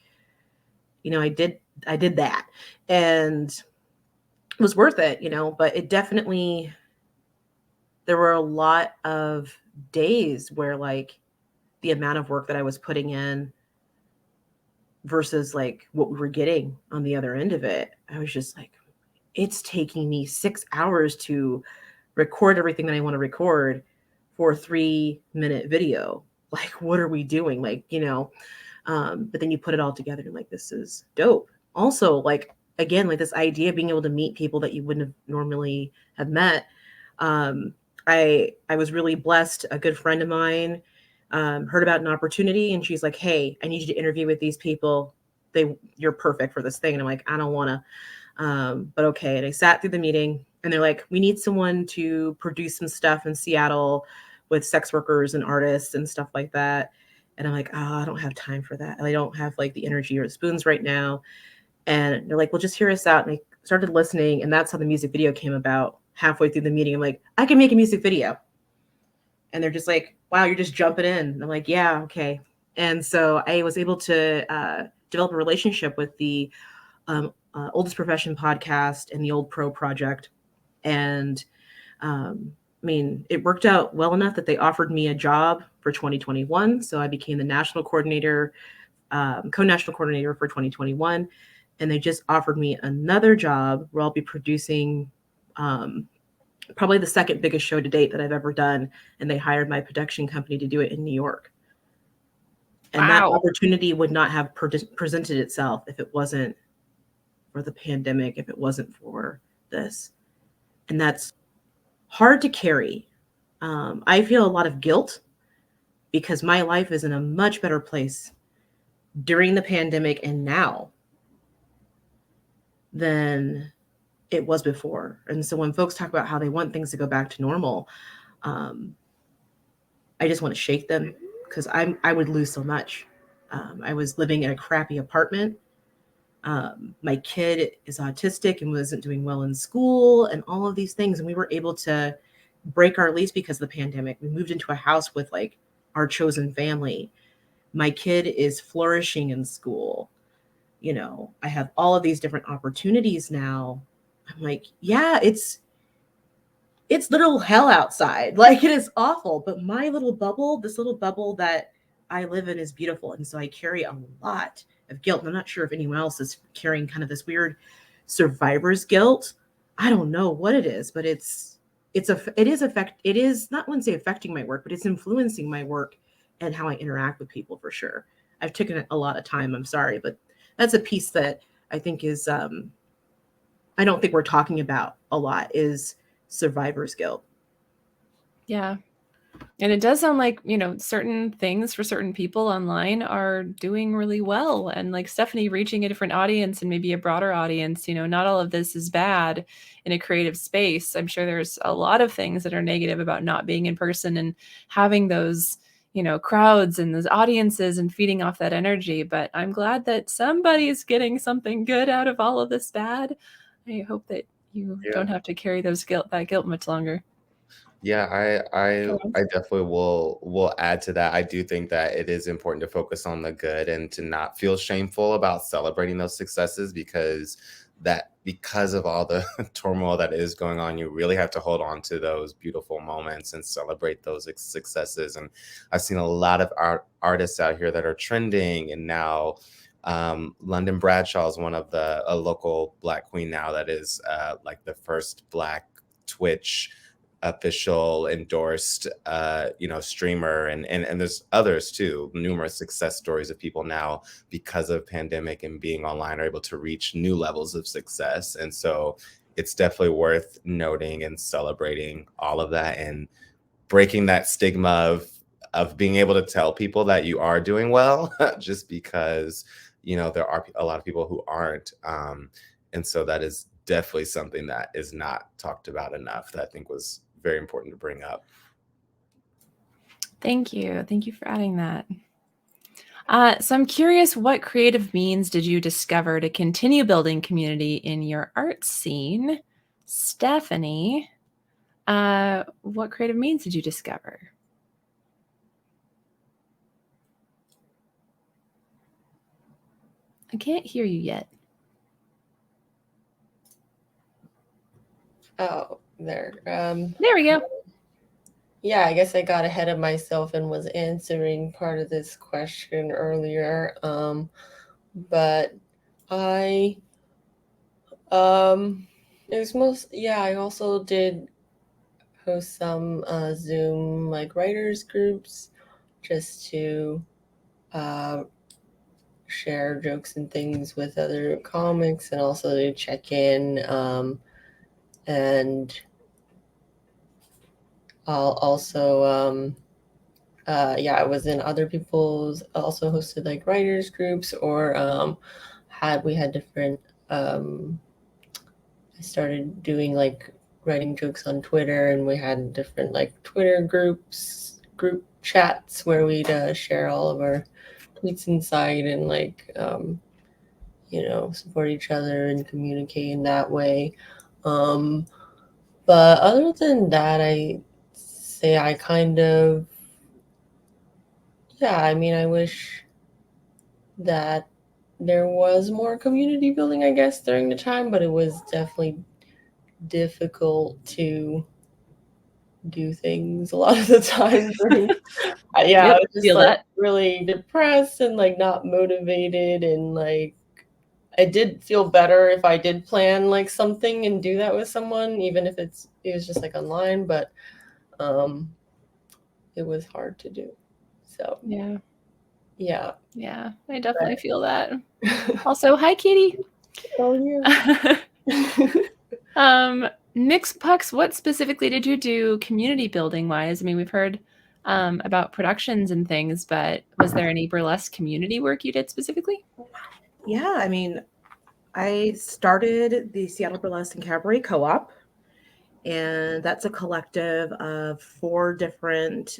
I did that, and it was worth it, but it definitely, there were a lot of days where, like, the amount of work that I was putting in versus like what we were getting on the other end of it, I was just like, it's taking me 6 hours to record everything that I want to record for a 3-minute video. Like, what are we doing? Like, but then you put it all together and like, this is dope. Also, like, again, like this idea of being able to meet people that you wouldn't have normally have met. I was really blessed. A good friend of mine heard about an opportunity, and she's like, "Hey, I need you to interview with these people. You're perfect for this thing." And I'm like, "I don't want to," but okay. And I sat through the meeting, and they're like, "We need someone to produce some stuff in Seattle with sex workers and artists and stuff like that." And I'm like, "Oh, I don't have time for that. I don't have like the energy or the spoons right now." And they're like, "Well, just hear us out." And I started listening, and that's how the music video came about. Halfway through the meeting, I'm like, "I can make a music video." And they're just like, "Wow, you're just jumping in." And I'm like, "Yeah, okay." And so I was able to develop a relationship with the Oldest Profession podcast and the Old Pro project. And I mean, it worked out well enough that they offered me a job for 2021. So I became the national coordinator, co-national coordinator for 2021. And they just offered me another job where I'll be producing probably the second biggest show to date that I've ever done. And they hired my production company to do it in New York. And that opportunity would not have presented itself if it wasn't for the pandemic, if it wasn't for this. And that's hard to carry. I feel a lot of guilt because my life is in a much better place during the pandemic and now than it was before. And so when folks talk about how they want things to go back to normal, I just want to shake them because I would lose so much. I was living in a crappy apartment. My kid is autistic and wasn't doing well in school and all of these things. And we were able to break our lease because of the pandemic. We moved into a house with like our chosen family. My kid is flourishing in school. I have all of these different opportunities now. I'm like, yeah, it's literal hell outside. Like, it is awful, but my little bubble, this little bubble that I live in, is beautiful. And so I carry a lot of guilt. And I'm not sure if anyone else is carrying kind of this weird survivor's guilt. I don't know what it is, but it is not, I wouldn't say affecting my work, but it's influencing my work and how I interact with people for sure. I've taken a lot of time. I'm sorry, but that's a piece that I think is, I don't think we're talking about a lot, is survivor's guilt. Yeah. And it does sound like, certain things for certain people online are doing really well. And like Stephanie, reaching a different audience and maybe a broader audience, not all of this is bad in a creative space. I'm sure there's a lot of things that are negative about not being in person and having those, crowds and those audiences and feeding off that energy. But I'm glad that somebody's getting something good out of all of this bad. I hope that you don't have to carry that guilt much longer. Yeah, I definitely will add to that. I do think that it is important to focus on the good and to not feel shameful about celebrating those successes because of all the turmoil that is going on, you really have to hold on to those beautiful moments and celebrate those successes. And I've seen a lot of artists out here that are trending, and now London Bradshaw is one of a local Black queen now that is like the first Black Twitch official endorsed streamer, and there's others too, numerous success stories of people now because of pandemic and being online are able to reach new levels of success. And so it's definitely worth noting and celebrating all of that and breaking that stigma of being able to tell people that you are doing well just because there are a lot of people who aren't, and so that is definitely something that is not talked about enough that I think was very important to bring up. Thank you. Thank you for adding that. So I'm curious, what creative means did you discover to continue building community in your art scene? Stephanie, what creative means did you discover? I can't hear you yet. Oh, there. There we go. Yeah, I guess I got ahead of myself and was answering part of this question earlier. But I It was I also did host some Zoom like writers groups just to share jokes and things with other comics, and also to check in. And I'll also I was in other people's, also hosted like writers groups, or we had different I started doing like writing jokes on Twitter, and we had different like Twitter group chats where we'd share all of our tweets inside, and like support each other and communicate in that way. But other than that, I say I kind of, I wish that there was more community building, I guess, during the time, but it was definitely difficult to do things a lot of the time. I Yep, was just feel like that. really depressed and like not motivated, and like I did feel better if I did plan like something and do that with someone, even if it was just like online, but it was hard to do. So Yeah, I definitely feel that. yeah. Also, hi, Katie. Oh yeah. Mix Pucks, what specifically did you do community building wise? I mean, we've heard about productions and things, but was there any burlesque community work you did specifically? Yeah, I mean, I started the Seattle Burlesque Cabaret Co-op, and that's a collective of 4 different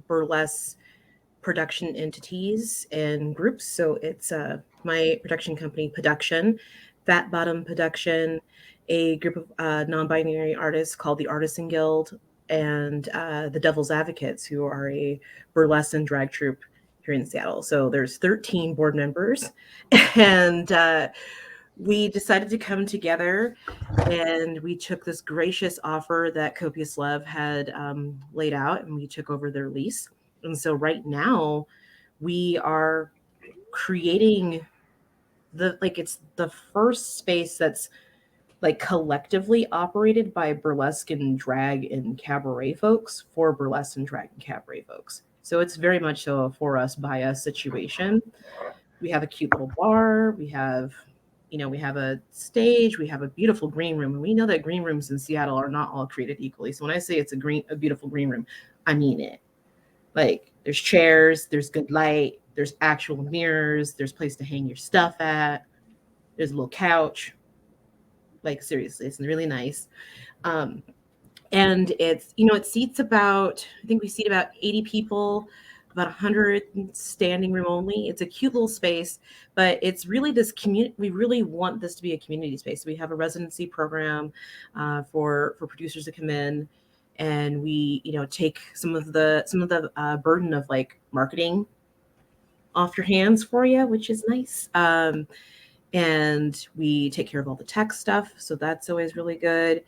burlesque production entities and groups. So it's my production company, Production, Fat Bottom Production, a group of non-binary artists called the Artisan Guild, and the Devil's Advocates, who are a burlesque and drag troupe here in Seattle. So there's 13 board members, and we decided to come together, and we took this gracious offer that Copious Love had laid out, and we took over their lease. And so right now we are creating it's the first space that's like collectively operated by burlesque and drag and cabaret folks for burlesque and drag and cabaret folks. So it's very much so a for us by us situation. We have a cute little bar. We have a stage. We have a beautiful green room. And we know that green rooms in Seattle are not all created equally. So when I say it's a beautiful green room, I mean it. Like there's chairs, there's good light, there's actual mirrors, there's a place to hang your stuff at, there's a little couch. Like seriously, it's really nice. And it's, it seats about, I think we seat about 80 people, about 100 standing room only. It's a cute little space, but it's really this community. We really want this to be a community space. We have a residency program for producers to come in, and we, take some of the burden of like marketing off your hands for you, which is nice. And we take care of all the tech stuff, so that's always really good.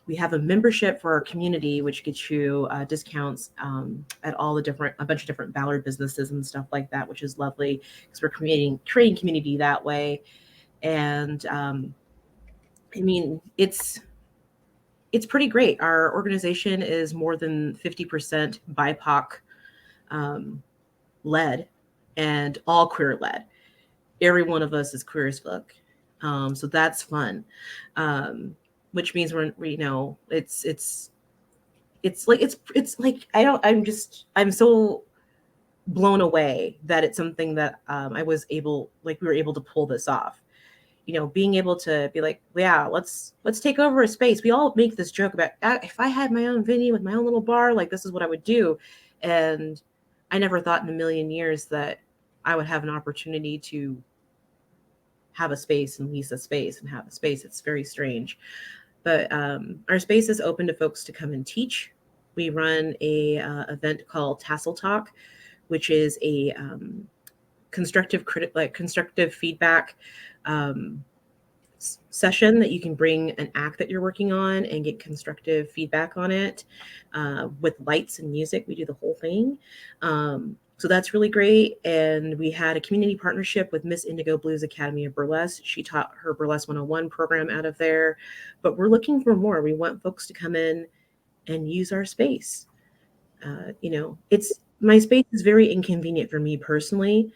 We have a membership for our community, which gets you discounts at all a bunch of different Ballard businesses and stuff like that, which is lovely because we're creating community that way. And I mean, it's pretty great. Our organization is more than 50% BIPOC led and all queer led. Every one of us is queer as fuck. So that's fun. Which means I'm so blown away that it's something that we were able to pull this off. Being able to be like, yeah, let's take over a space. We all make this joke about if I had my own venue with my own little bar, like this is what I would do. And I never thought in a million years that I would have an opportunity to have a space and lease a space and have a space. It's very strange. But our space is open to folks to come and teach. We run a event called Tassel Talk, which is a constructive feedback session that you can bring an act that you're working on and get constructive feedback on it with lights and music. We do the whole thing. So that's really great. And we had a community partnership with Miss Indigo Blues Academy of Burlesque. She taught her Burlesque 101 program out of there. But we're looking for more. We want folks to come in and use our space. My space is very inconvenient for me personally.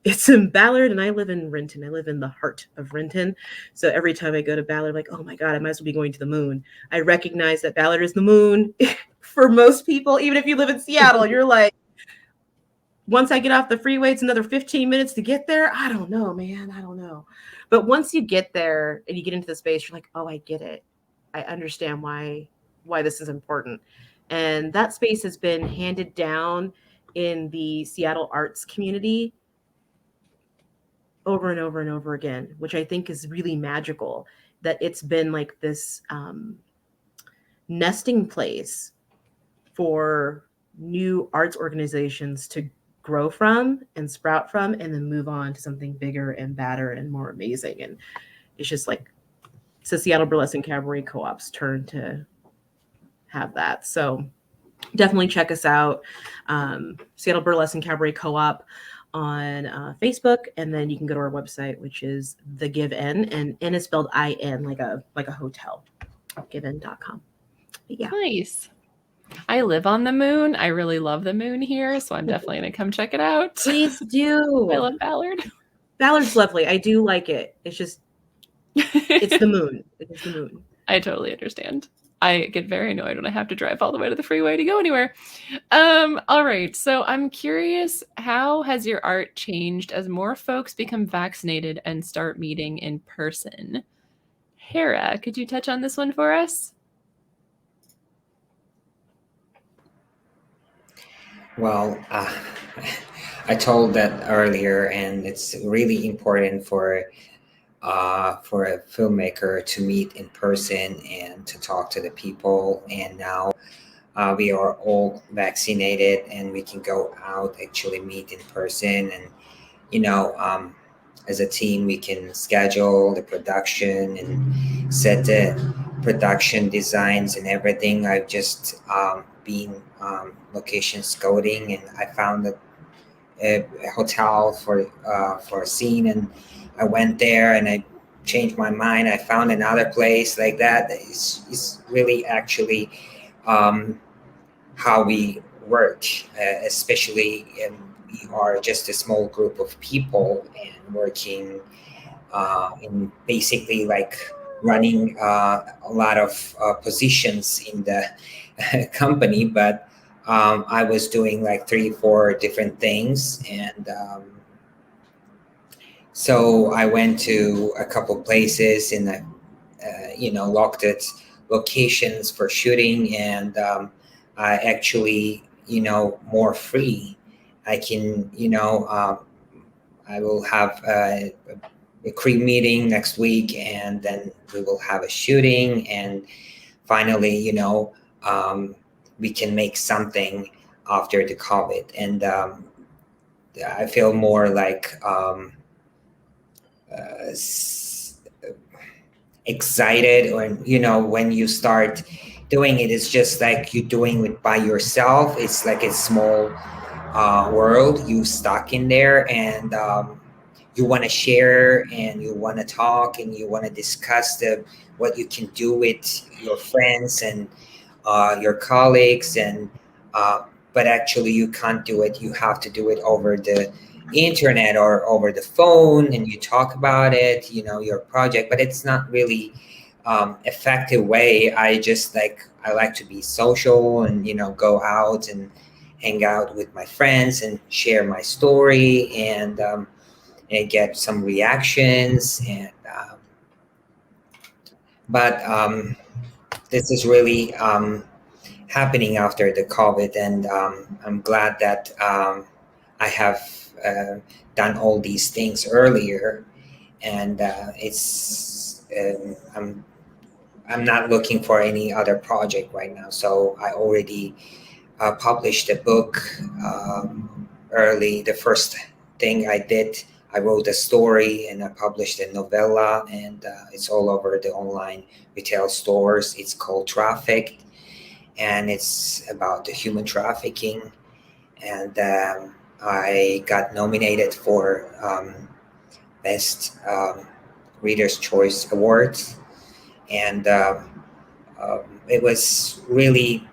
It's in Ballard, and I live in Renton. I live in the heart of Renton. So every time I go to Ballard, I'm like, oh my God, I might as well be going to the moon. I recognize that Ballard is the moon for most people. Even if you live in Seattle, you're like, once I get off the freeway, it's another 15 minutes to get there. I don't know, man. I don't know. But once you get there and you get into the space, you're like, oh, I get it. I understand why this is important. And that space has been handed down in the Seattle arts community over and over and over again, which I think is really magical, that it's been like this nesting place for new arts organizations to grow from and sprout from, and then move on to something bigger and badder and more amazing. And it's just like, it's the Seattle Burlesque Cabaret Co-op's turn to have that. So definitely check us out. Seattle Burlesque Cabaret Co-op on Facebook, and then you can go to our website, which is The Give In, and N is spelled IN, like a hotel. givein.com. Yeah. Nice. I live on the moon. I really love the moon here, so I'm definitely going to come check it out. Please do. I love Ballard. Ballard's lovely. I do like it. It's just, it's the moon. It is the moon. I totally understand. I get very annoyed when I have to drive all the way to the freeway to go anywhere. All right. So I'm curious, how has your art changed as more folks become vaccinated and start meeting in person? Hera, could you touch on this one for us? Well, I told that earlier, and it's really important for a filmmaker to meet in person and to talk to the people. And now we are all vaccinated, and we can go out, actually meet in person. And as a team, we can schedule the production and set the production designs and everything. I've just been location scouting, and I found a hotel for a scene, and I went there and I changed my mind. I found another place like that. It's really actually how we work, especially we are just a small group of people and working in basically like running a lot of positions in the company, but I was doing like 3-4 different things. And so I went to a couple places in locked it locations for shooting, and I actually more free. I can I will have a crew meeting next week, and then we will have a shooting, and finally we can make something after the COVID. And I feel more like excited, or when you start doing it, it's just like you're doing it by yourself. It's like a small world you stuck in there, and you want to share, and you want to talk, and you want to discuss what you can do with your friends and your colleagues, and but actually you can't do it. You have to do it over the internet or over the phone, and you talk about it, your project, but it's not really effective way. I like to be social and go out and hang out with my friends and share my story, and get some reactions. And but this is really happening after the COVID, and I'm glad that I have done all these things earlier, and I'm not looking for any other project right now. So I already published a book early. The first thing I did, I wrote a story and I published a novella, and it's all over the online retail stores. It's called Trafficked, and it's about the human trafficking. and I got nominated for Best Reader's Choice Awards, and it was really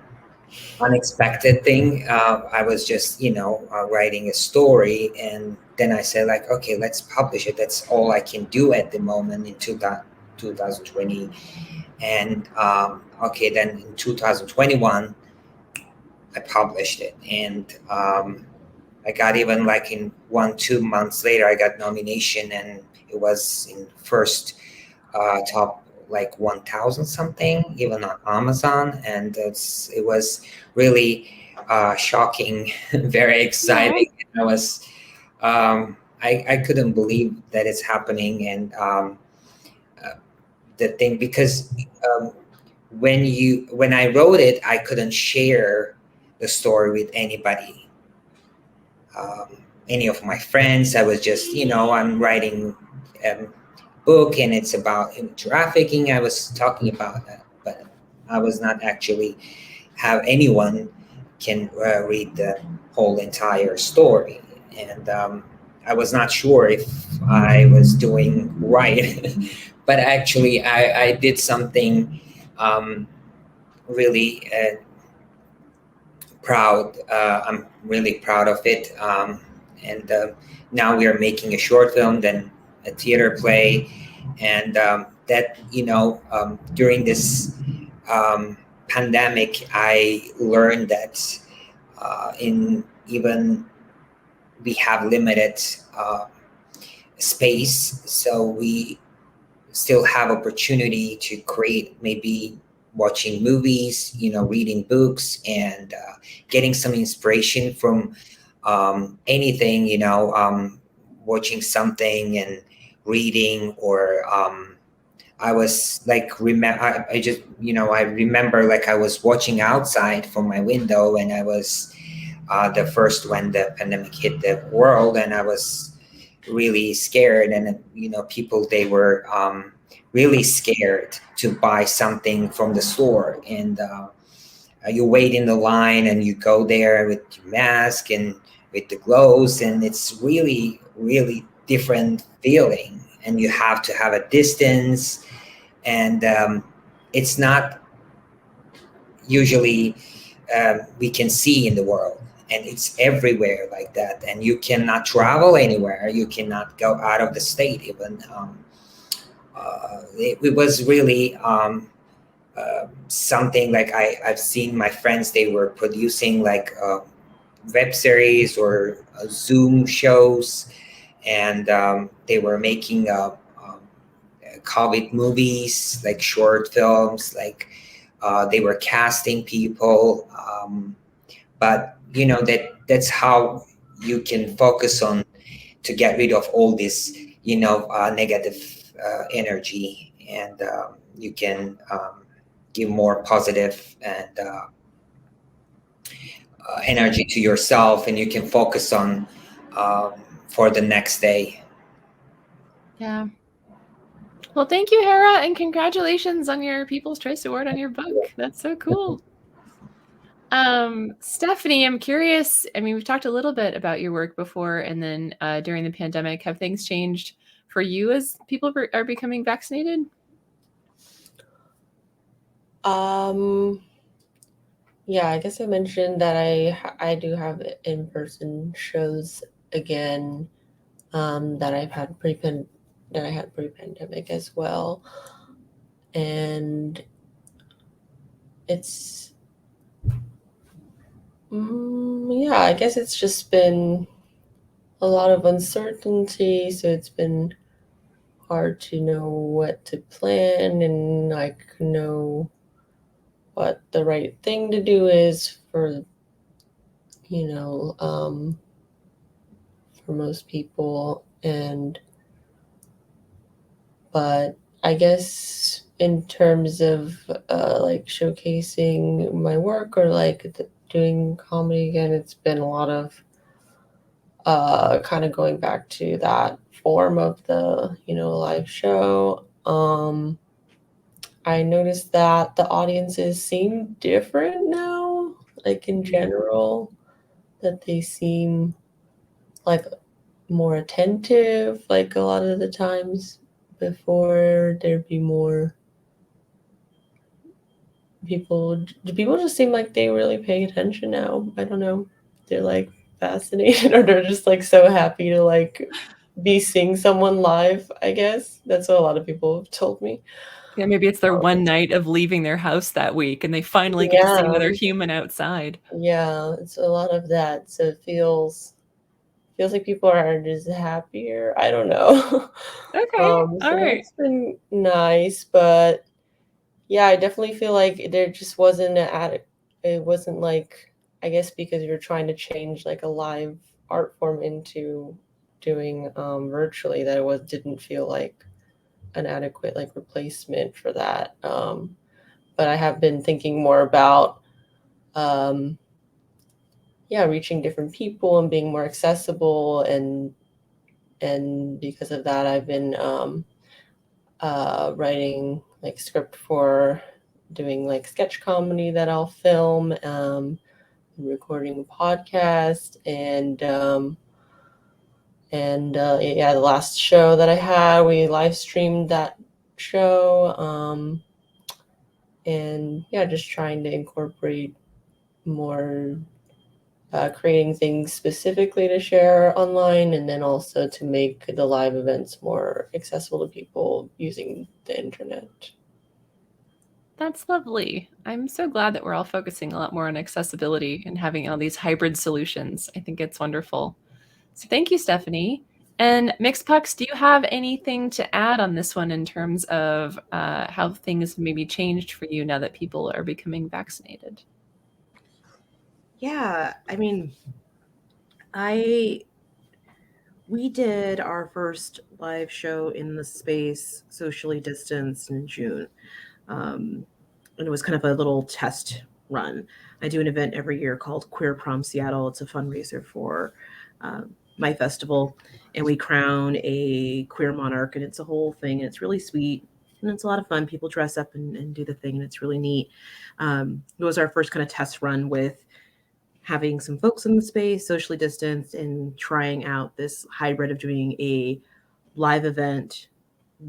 unexpected thing. I was just, writing a story, and then I said, like, okay, let's publish it. That's all I can do at the moment in 2020. And okay, then in 2021, I published it, and I got even like in 2 months later, I got nomination, and it was in first top like 1,000 something, even on Amazon, and it was really shocking, very exciting. I was I couldn't believe that it's happening, and the thing, because when I wrote it, I couldn't share the story with anybody, any of my friends. I was just, I'm writing book, and it's about trafficking. I was talking about that, but I was not actually have anyone can read the whole entire story, and I was not sure if I was doing right. But actually, I did something really proud. I'm really proud of it, and now we are making a short film, then a theater play, and that, during this pandemic, I learned that in even we have limited space, so we still have opportunity to create, maybe watching movies, reading books, and getting some inspiration from anything, watching something and reading, or I was like, I just, I remember like I was watching outside from my window, and I was the first when the pandemic hit the world, and I was really scared, and people, they were really scared to buy something from the store, and you wait in the line, and you go there with your mask and with the gloves, and it's really, really different feeling, and you have to have a distance, and it's not usually we can see in the world, and it's everywhere like that, and you cannot travel anywhere, you cannot go out of the state even. It was really something like I've seen my friends, they were producing like web series or Zoom shows, and they were making COVID movies, like short films, like they were casting people, but that's how you can focus on to get rid of all this negative energy, and you can give more positive and energy to yourself, and you can focus on for the next day. Yeah. Well, thank you, Hera, and congratulations on your People's Choice Award on your book. That's so cool. Stephanie, I'm curious. I mean, we've talked a little bit about your work before, and then during the pandemic, have things changed for you as people are becoming vaccinated? Yeah, I guess I mentioned that I do have in-person shows again, that I had pre-pandemic as well, and it's yeah, I guess it's just been a lot of uncertainty, so it's been hard to know what to plan and like know what the right thing to do is for for most people. But I guess in terms of like showcasing my work, or like doing comedy again, it's been a lot of kind of going back to that form of the live show. I noticed that the audiences seem different now, like in general. that they seem like more attentive, like a lot of the times. Before there'd be more people. Do people just seem like they really pay attention now? I don't know. They're like fascinated, or they're just like so happy to like be seeing someone live. I guess that's what a lot of people have told me. Yeah, maybe it's their one night of leaving their house that week and they finally get to see another human outside. Yeah, it's a lot of that. So it feels like people are just happier. I don't know. Okay, So all right. that's been nice, but yeah, I definitely feel like there just wasn't it wasn't like, I guess because you're trying to change like a live art form into doing virtually, that didn't feel like an adequate like replacement for that. But I have been thinking more about yeah, reaching different people and being more accessible, and because of that I've been writing like script for doing like sketch comedy that I'll film, recording a podcast, and yeah, the last show that I had, we live streamed that show, and yeah, just trying to incorporate more creating things specifically to share online, and then also to make the live events more accessible to people using the internet. That's lovely. I'm so glad that we're all focusing a lot more on accessibility and having all these hybrid solutions. I think it's wonderful. So thank you, Stephanie. And Mixed Pucks, do you have anything to add on this one in terms of how things maybe changed for you now that people are becoming vaccinated? Yeah, I mean, we did our first live show in the space, socially distanced, in June. And it was kind of a little test run. I do an event every year called Queer Prom Seattle. It's a fundraiser for my festival, and we crown a queer monarch, and it's a whole thing, and it's really sweet, and it's a lot of fun. People dress up and do the thing, and it's really neat. It was our first kind of test run with having some folks in the space, socially distanced, and trying out this hybrid of doing a live event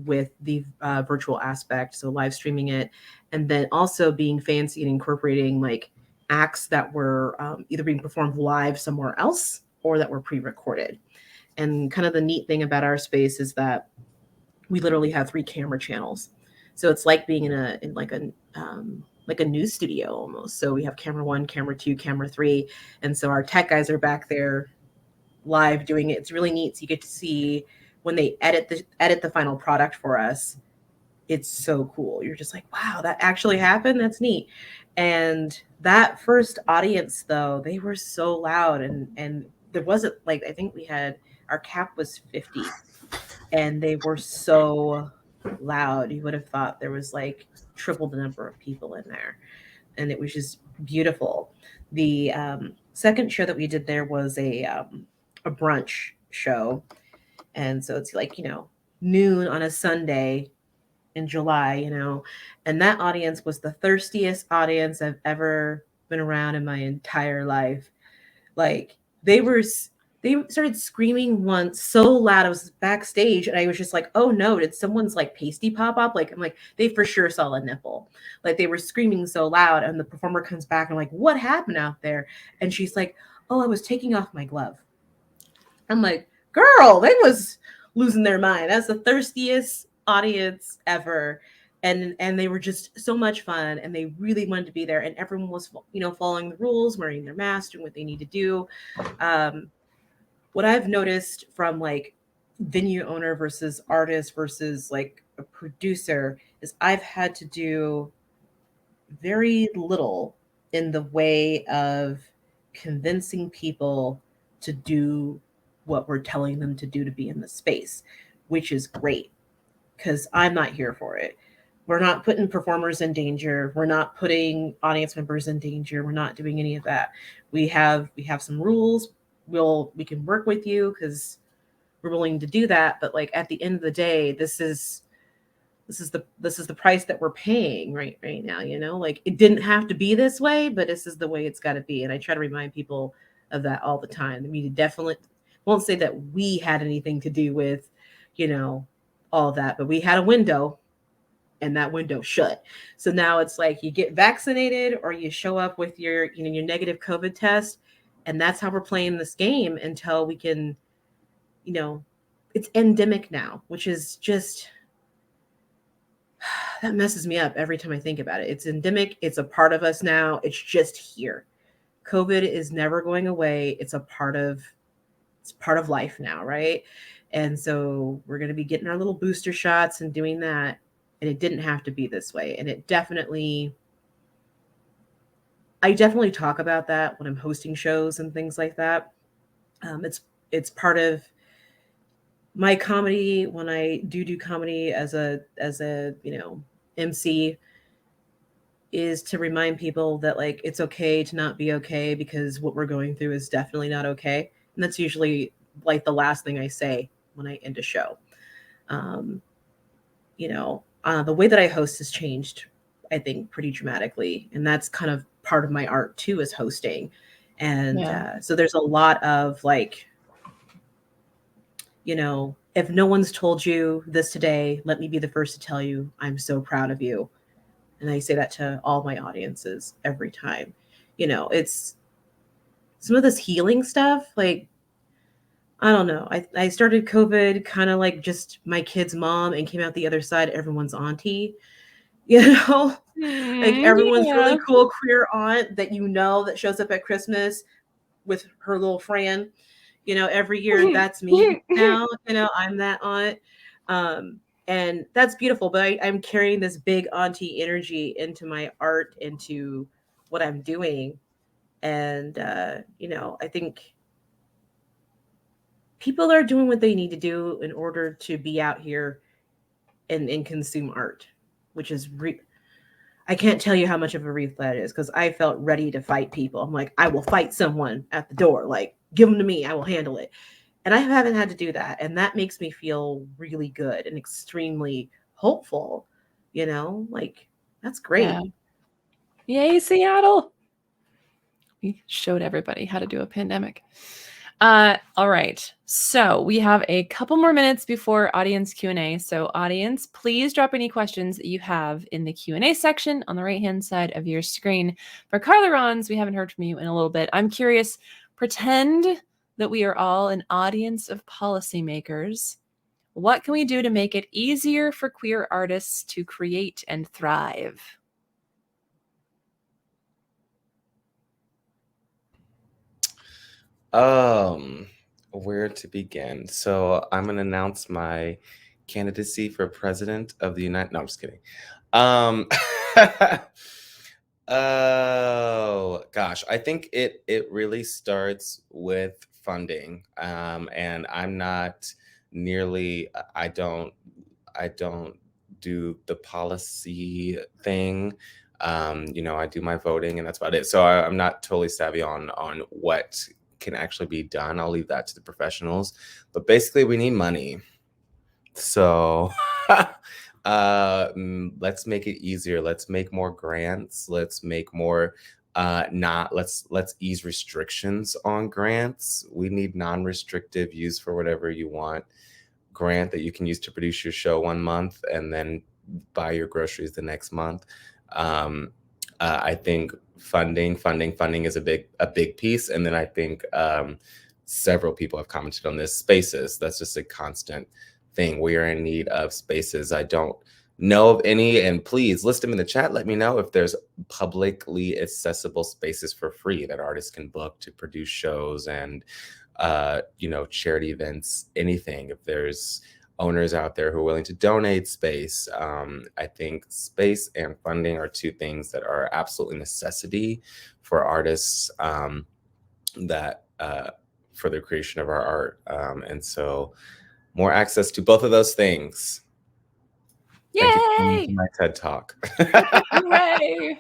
with the virtual aspect, so live streaming it, and then also being fancy and incorporating like acts that were either being performed live somewhere else or that were pre-recorded. And kind of the neat thing about our space is that we literally have 3 camera channels, so it's like being in like a news studio almost. So we have camera 1, camera 2, camera 3, and so our tech guys are back there live doing it. It's really neat. So you get to see when they edit the final product for us. It's so cool. You're just like, wow, that actually happened. That's neat. And that first audience, though, they were so loud, and there wasn't like, I think we had, our cap was 50, and they were so loud. You would have thought there was like triple the number of people in there, and it was just beautiful. The second show that we did there was a brunch show, and so it's like, noon on a Sunday in July, and that audience was the thirstiest audience I've ever been around in my entire life. Like they started screaming once so loud. I was backstage and I was just like, oh no, did someone's like pasty pop up? Like, I'm like, they for sure saw a nipple. Like, they were screaming so loud, and the performer comes back and I'm like, what happened out there? And she's like, oh, I was taking off my glove. I'm like, girl, they was losing their mind. That's the thirstiest audience ever. And they were just so much fun, and they really wanted to be there, and everyone was, following the rules, wearing their mask, doing what they need to do. What I've noticed from like venue owner versus artist versus like a producer is I've had to do very little in the way of convincing people to do what we're telling them to do to be in the space, which is great because I'm not here for it. We're not putting performers in danger. We're not putting audience members in danger. We're not doing any of that. We have some rules. We can work with you because we're willing to do that. But like at the end of the day, this is the price that we're paying right now. Like, it didn't have to be this way, but this is the way it's got to be. And I try to remind people of that all the time. The media definitely won't say that we had anything to do with, all of that, but we had a window and that window shut. So now it's like you get vaccinated or you show up with your negative COVID test. And that's how we're playing this game until we can, it's endemic now, which is just, that messes me up every time I think about it. It's endemic. It's a part of us now. It's just here. COVID is never going away. It's part of life now, right? And so we're going to be getting our little booster shots and doing that. And it didn't have to be this way. And I definitely talk about that when I'm hosting shows and things like that. It's part of my comedy when I do comedy as a MC, is to remind people that like it's okay to not be okay, because what we're going through is definitely not okay. And that's usually like the last thing I say when I end a show. The way that I host has changed, I think, pretty dramatically. And that's kind of part of my art too, is hosting. And so there's a lot of like, if no one's told you this today, let me be the first to tell you, I'm so proud of you. And I say that to all my audiences every time. It's some of this healing stuff. Like, I don't know. I started COVID kind of like just my kid's mom and came out the other side, everyone's auntie, like everyone's really cool queer aunt that that shows up at Christmas with her little Fran. Every year, that's me now. I'm that aunt. And that's beautiful, but I'm carrying this big auntie energy into my art, into what I'm doing. And, I think people are doing what they need to do in order to be out here and consume art, which is I can't tell you how much of a relief that is, because I felt ready to fight people. I'm like, I will fight someone at the door. Like, give them to me. I will handle it. And I haven't had to do that. And that makes me feel really good and extremely hopeful. Like, that's great. Yeah. Yay, Seattle. We showed everybody how to do a pandemic. All right. So we have a couple more minutes before audience Q&A. So audience, please drop any questions that you have in the Q&A section on the right-hand side of your screen. For CarLarans, we haven't heard from you in a little bit. I'm curious, pretend that we are all an audience of policymakers. What can we do to make it easier for queer artists to create and thrive? Where to begin? So I'm gonna announce my candidacy for president of the United. No, I'm just kidding. Oh gosh, I think it really starts with funding. And I'm not nearly. I don't do the policy thing. I do my voting, and that's about it. So I'm not totally savvy on what can actually be done. I'll leave that to the professionals. But basically, we need money. So let's make it easier. Let's make more grants. Let's make more let's ease restrictions on grants. We need non-restrictive use for whatever you want grant that you can use to produce your show one month and then buy your groceries the next month. I think funding is a big piece. And then I think several people have commented on this. Spaces, that's just a constant thing. We are in need of spaces. I don't know of any, and please list them in the chat. Let me know if there's publicly accessible spaces for free that artists can book to produce shows and charity events, anything. If there's owners out there who are willing to donate space, I think space and funding are two things that are absolutely necessity for artists that for the creation of our art. And so more access to both of those things. Yay! Thank you for coming to my TED Talk. Hooray!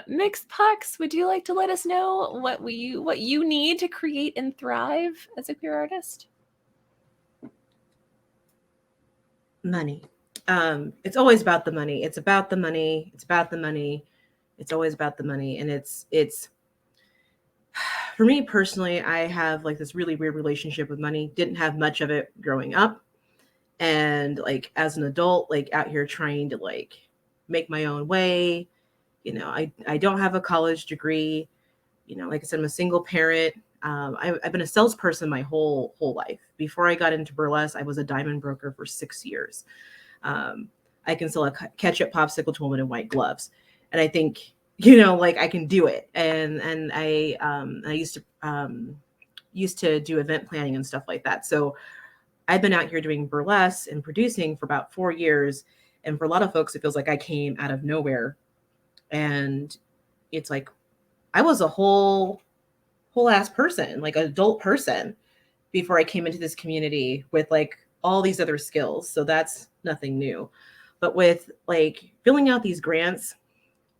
Mixed Pucks, would you like to let us know what you need to create and thrive as a queer artist? Money. It's always about the money. It's about the money. It's about the money. It's always about the money. And it's for me personally, I have like this really weird relationship with money. Didn't have much of it growing up. And like as an adult, like out here trying to like make my own way. I don't have a college degree. Like I said, I'm a single parent. I've been a salesperson my whole life. Before I got into burlesque, I was a diamond broker for 6 years. I can sell a ketchup popsicle to a woman in white gloves, and I think like I can do it. And I used to do event planning and stuff like that. So I've been out here doing burlesque and producing for about 4 years, and for a lot of folks, it feels like I came out of nowhere, and it's like I was a whole ass person, like an adult person, before I came into this community with like all these other skills. So that's nothing new. But with like filling out these grants,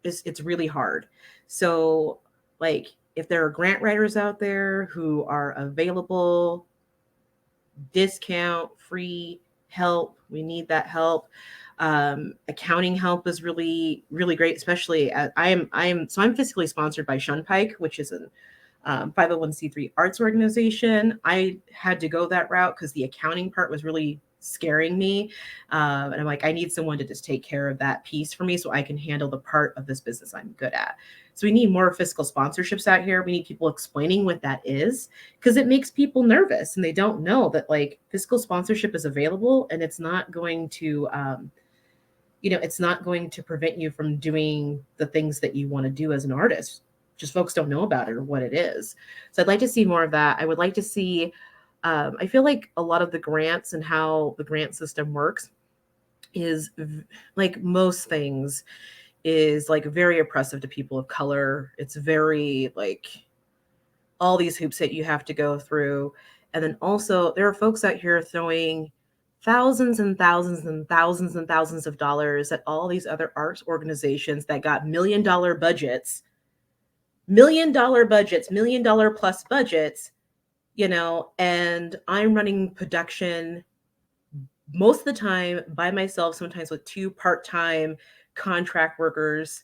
it's really hard. So like if there are grant writers out there who are available, discount, free help, we need that help. Accounting help is really, really great, especially I'm fiscally sponsored by Shunpike, which is an 501c3 arts organization. I had to go that route because the accounting part was really scaring me. And I'm like, I need someone to just take care of that piece for me so I can handle the part of this business I'm good at. So we need more fiscal sponsorships out here. We need people explaining what that is, because it makes people nervous and they don't know that like fiscal sponsorship is available, and it's not going to, it's not going to prevent you from doing the things that you want to do as an artist. Just folks don't know about it or what it is. So I'd like to see more of that. I would like to see, I feel like a lot of the grants and how the grant system works is like most things is like very oppressive to people of color. It's very like all these hoops that you have to go through. And then also there are folks out here throwing thousands and thousands and thousands and thousands of dollars at all these other arts organizations that got $1 million budgets, $1 million budgets, $1 million plus budgets, and I'm running production most of the time by myself, sometimes with 2 part-time contract workers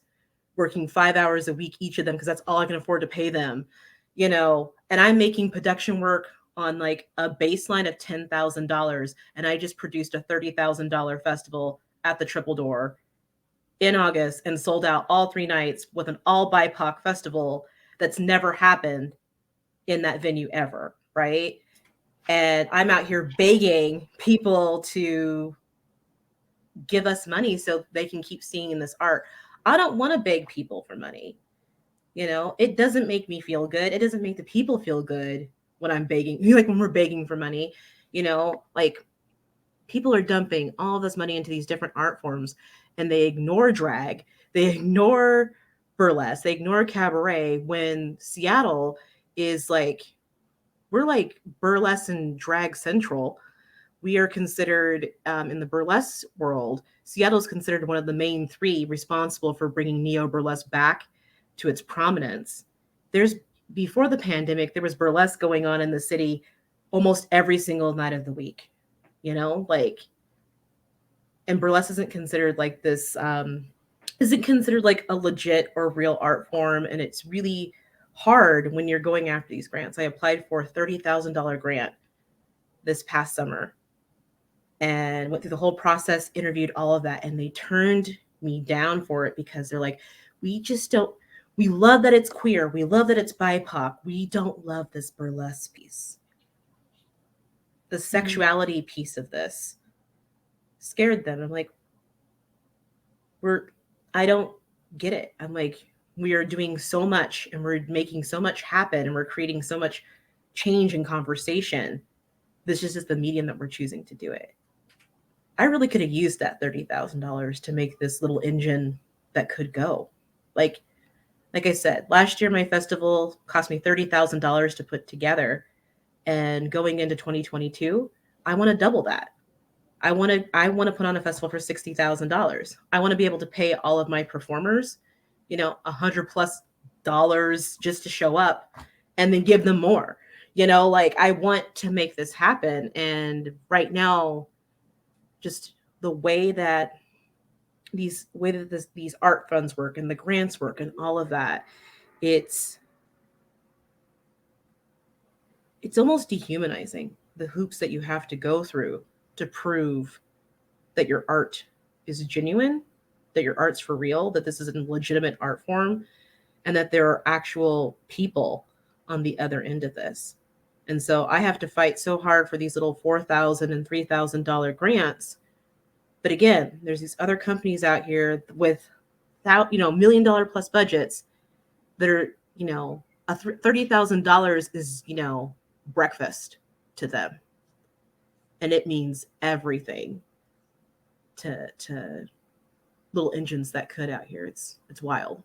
working 5 hours a week, each of them, because that's all I can afford to pay them, and I'm making production work on like a baseline of $10,000. And I just produced a $30,000 festival at the Triple Door in August and sold out all 3 nights with an all BIPOC festival that's never happened in that venue ever, right? And I'm out here begging people to give us money so they can keep seeing this art. I don't want to beg people for money. It doesn't make me feel good. It doesn't make the people feel good when I'm begging, like when we're begging for money, like people are dumping all this money into these different art forms, and they ignore drag, they ignore burlesque, they ignore cabaret, when Seattle is like, we're like burlesque and drag central. We are considered in the burlesque world, Seattle is considered one of the main 3 responsible for bringing neo-burlesque back to its prominence. Before the pandemic, there was burlesque going on in the city almost every single night of the week, and burlesque isn't considered like this, isn't considered like a legit or real art form. And it's really hard when you're going after these grants. I applied for a $30,000 grant this past summer and went through the whole process, interviewed all of that, and they turned me down for it because they're like, we love that it's queer, we love that it's BIPOC, we don't love this burlesque piece. The sexuality piece of this scared them. I'm like, I don't get it. I'm like, we are doing so much and we're making so much happen and we're creating so much change and conversation. This is just the medium that we're choosing to do it. I really could have used that $30,000 to make this little engine that could go. Like I said, last year, my festival cost me $30,000 to put together, and going into 2022, I want to double that. I want to put on a festival for $60,000. I want to be able to pay all of my performers, $100+ just to show up, and then give them more. Like I want to make this happen. And right now, just the way that these way that these art funds work and the grants work and all of that, it's almost dehumanizing, the hoops that you have to go through to prove that your art is genuine, that your art's for real, that this is a legitimate art form, and that there are actual people on the other end of this. And so I have to fight so hard for these little $4,000 and $3,000 grants. But again, there's these other companies out here with $1 million plus budgets that are, $30,000 is, breakfast to them. And it means everything to little engines that could out here. It's wild.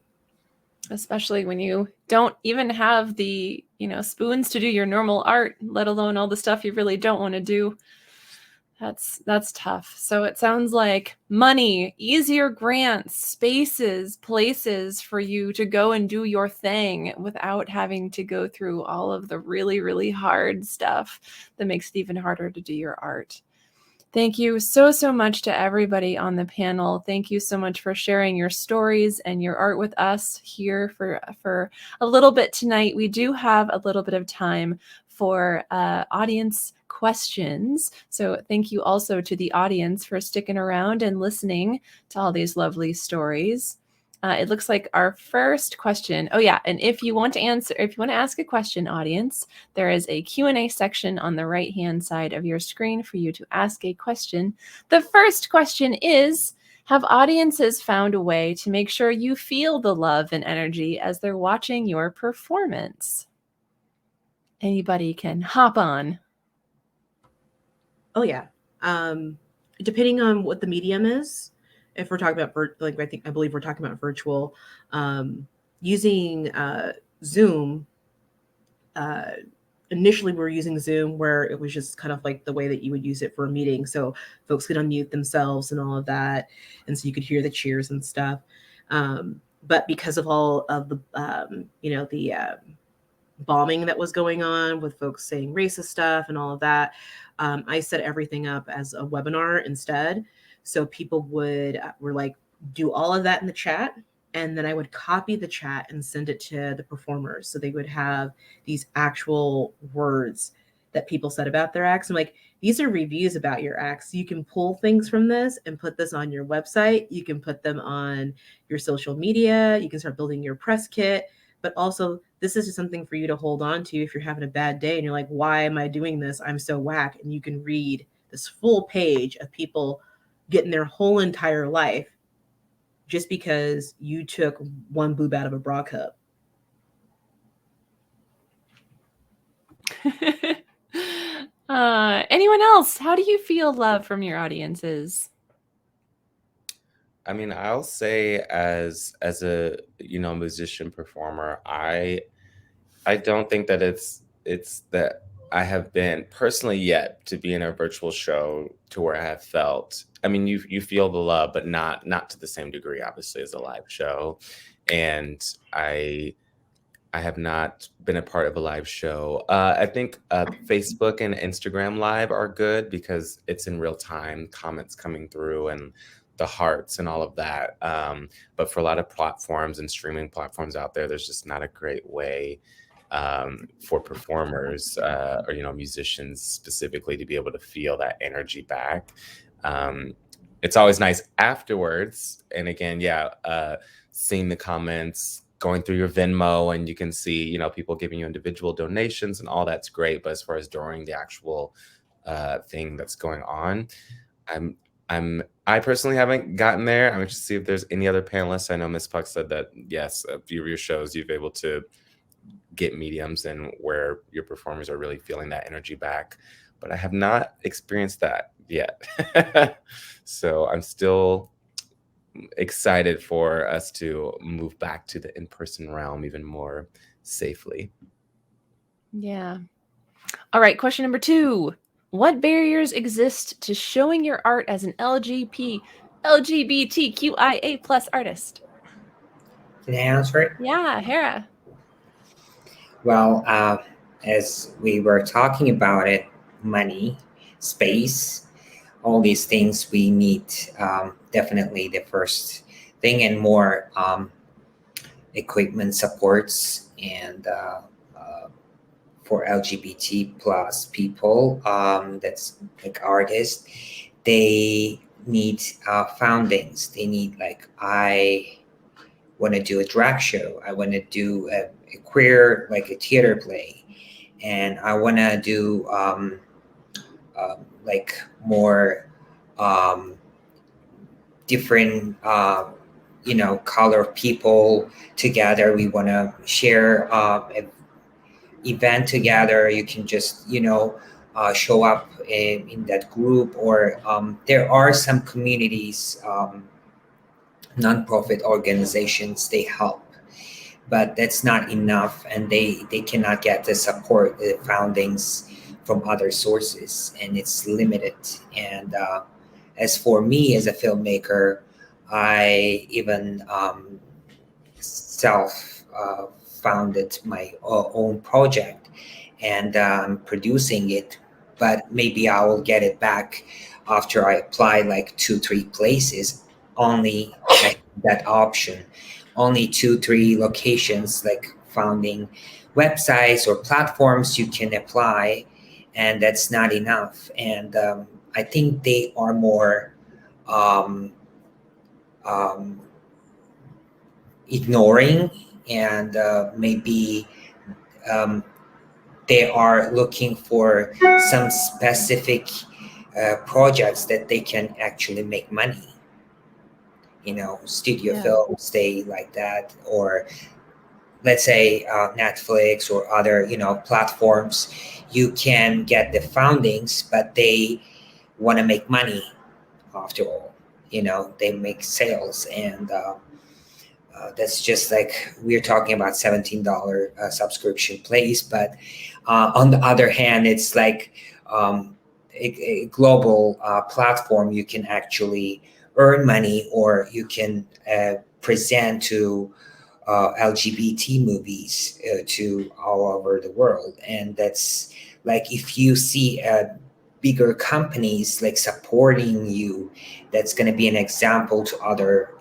Especially when you don't even have the, spoons to do your normal art, let alone all the stuff you really don't want to do. That's tough. So it sounds like money, easier grants, spaces, places for you to go and do your thing without having to go through all of the really, really hard stuff that makes it even harder to do your art. Thank you so much to everybody on the panel. Thank you so much for sharing your stories and your art with us here for a little bit tonight. We do have a little bit of time for audience questions. So thank you also to the audience for sticking around and listening to all these lovely stories. It looks like our first question. Oh yeah, and if you want to ask a question, audience, there is a Q&A section on the right-hand side of your screen for you to ask a question. The first question is, have audiences found a way to make sure you feel the love and energy as they're watching your performance? Anybody can hop on. Oh yeah. Depending on what the medium is, if we're talking about I believe we're talking about virtual, using Zoom. Initially, we were using Zoom where it was just kind of like the way that you would use it for a meeting, so folks could unmute themselves and all of that, and so you could hear the cheers and stuff. But because of all of the bombing that was going on with folks saying racist stuff and all of that, I set everything up as a webinar instead. So people were like, do all of that in the chat. And then I would copy the chat and send it to the performers. So they would have these actual words that people said about their acts. I'm like, these are reviews about your acts. You can pull things from this and put this on your website. You can put them on your social media. You can start building your press kit. But also, this is just something for you to hold on to if you're having a bad day and you're like, why am I doing this? I'm so whack. And you can read this full page of people getting their whole entire life just because you took one boob out of a bra cup. Anyone else? How do you feel love from your audiences? I mean, I'll say as a musician performer, I don't think that it's that I have been personally yet to be in a virtual show to where I have felt. I mean, you feel the love, but not to the same degree, obviously, as a live show. And I have not been a part of a live show. I think Facebook and Instagram Live are good because it's in real time, comments coming through and the hearts and all of that. But for a lot of platforms and streaming platforms out there, there's just not a great way for performers or musicians specifically to be able to feel that energy back. It's always nice afterwards. And again, seeing the comments, going through your Venmo, and you can see, people giving you individual donations and all that's great. But as far as during the actual thing that's going on, I personally haven't gotten there. I'm interested to see if there's any other panelists. I know Ms. Puck said that, yes, a few of your shows you've been able to get mediums and where your performers are really feeling that energy back. But I have not experienced that yet. So I'm still excited for us to move back to the in-person realm even more safely. Yeah. All right. Question number 2. What barriers exist to showing your art as an LGBTQIA plus artist? Can I answer it? Yeah, Hera. Well, as we were talking about it, money, space, all these things we need, definitely the first thing, and more equipment supports, and for LGBT plus people, that's like artists, they need foundings. They need, like, I want to do a drag show, I want to do a queer, like a theater play, and I want to do like more different color people together. We want to share an event together. You can just show up in that group, or there are some communities, nonprofit organizations, they help, but that's not enough, and they cannot get the support, the foundings from other sources, and it's limited. And as for me as a filmmaker, I even self founded my own project, and I'm producing it, but maybe I will get it back after I apply like 2-3 places. Only I have that option, only 2-3 locations, like founding websites or platforms you can apply, and that's not enough. And I think they are more ignoring, and maybe they are looking for some specific projects that they can actually make money. Studio films, they like that, or let's say Netflix or other platforms. You can get the foundings, but they want to make money after all. They make sales, and that's just like we're talking about $17 subscription place. But on the other hand, it's like a global platform. You can actually earn money, or you can present to LGBT movies to all over the world. And that's like, if you see bigger companies like supporting you, that's going to be an example to other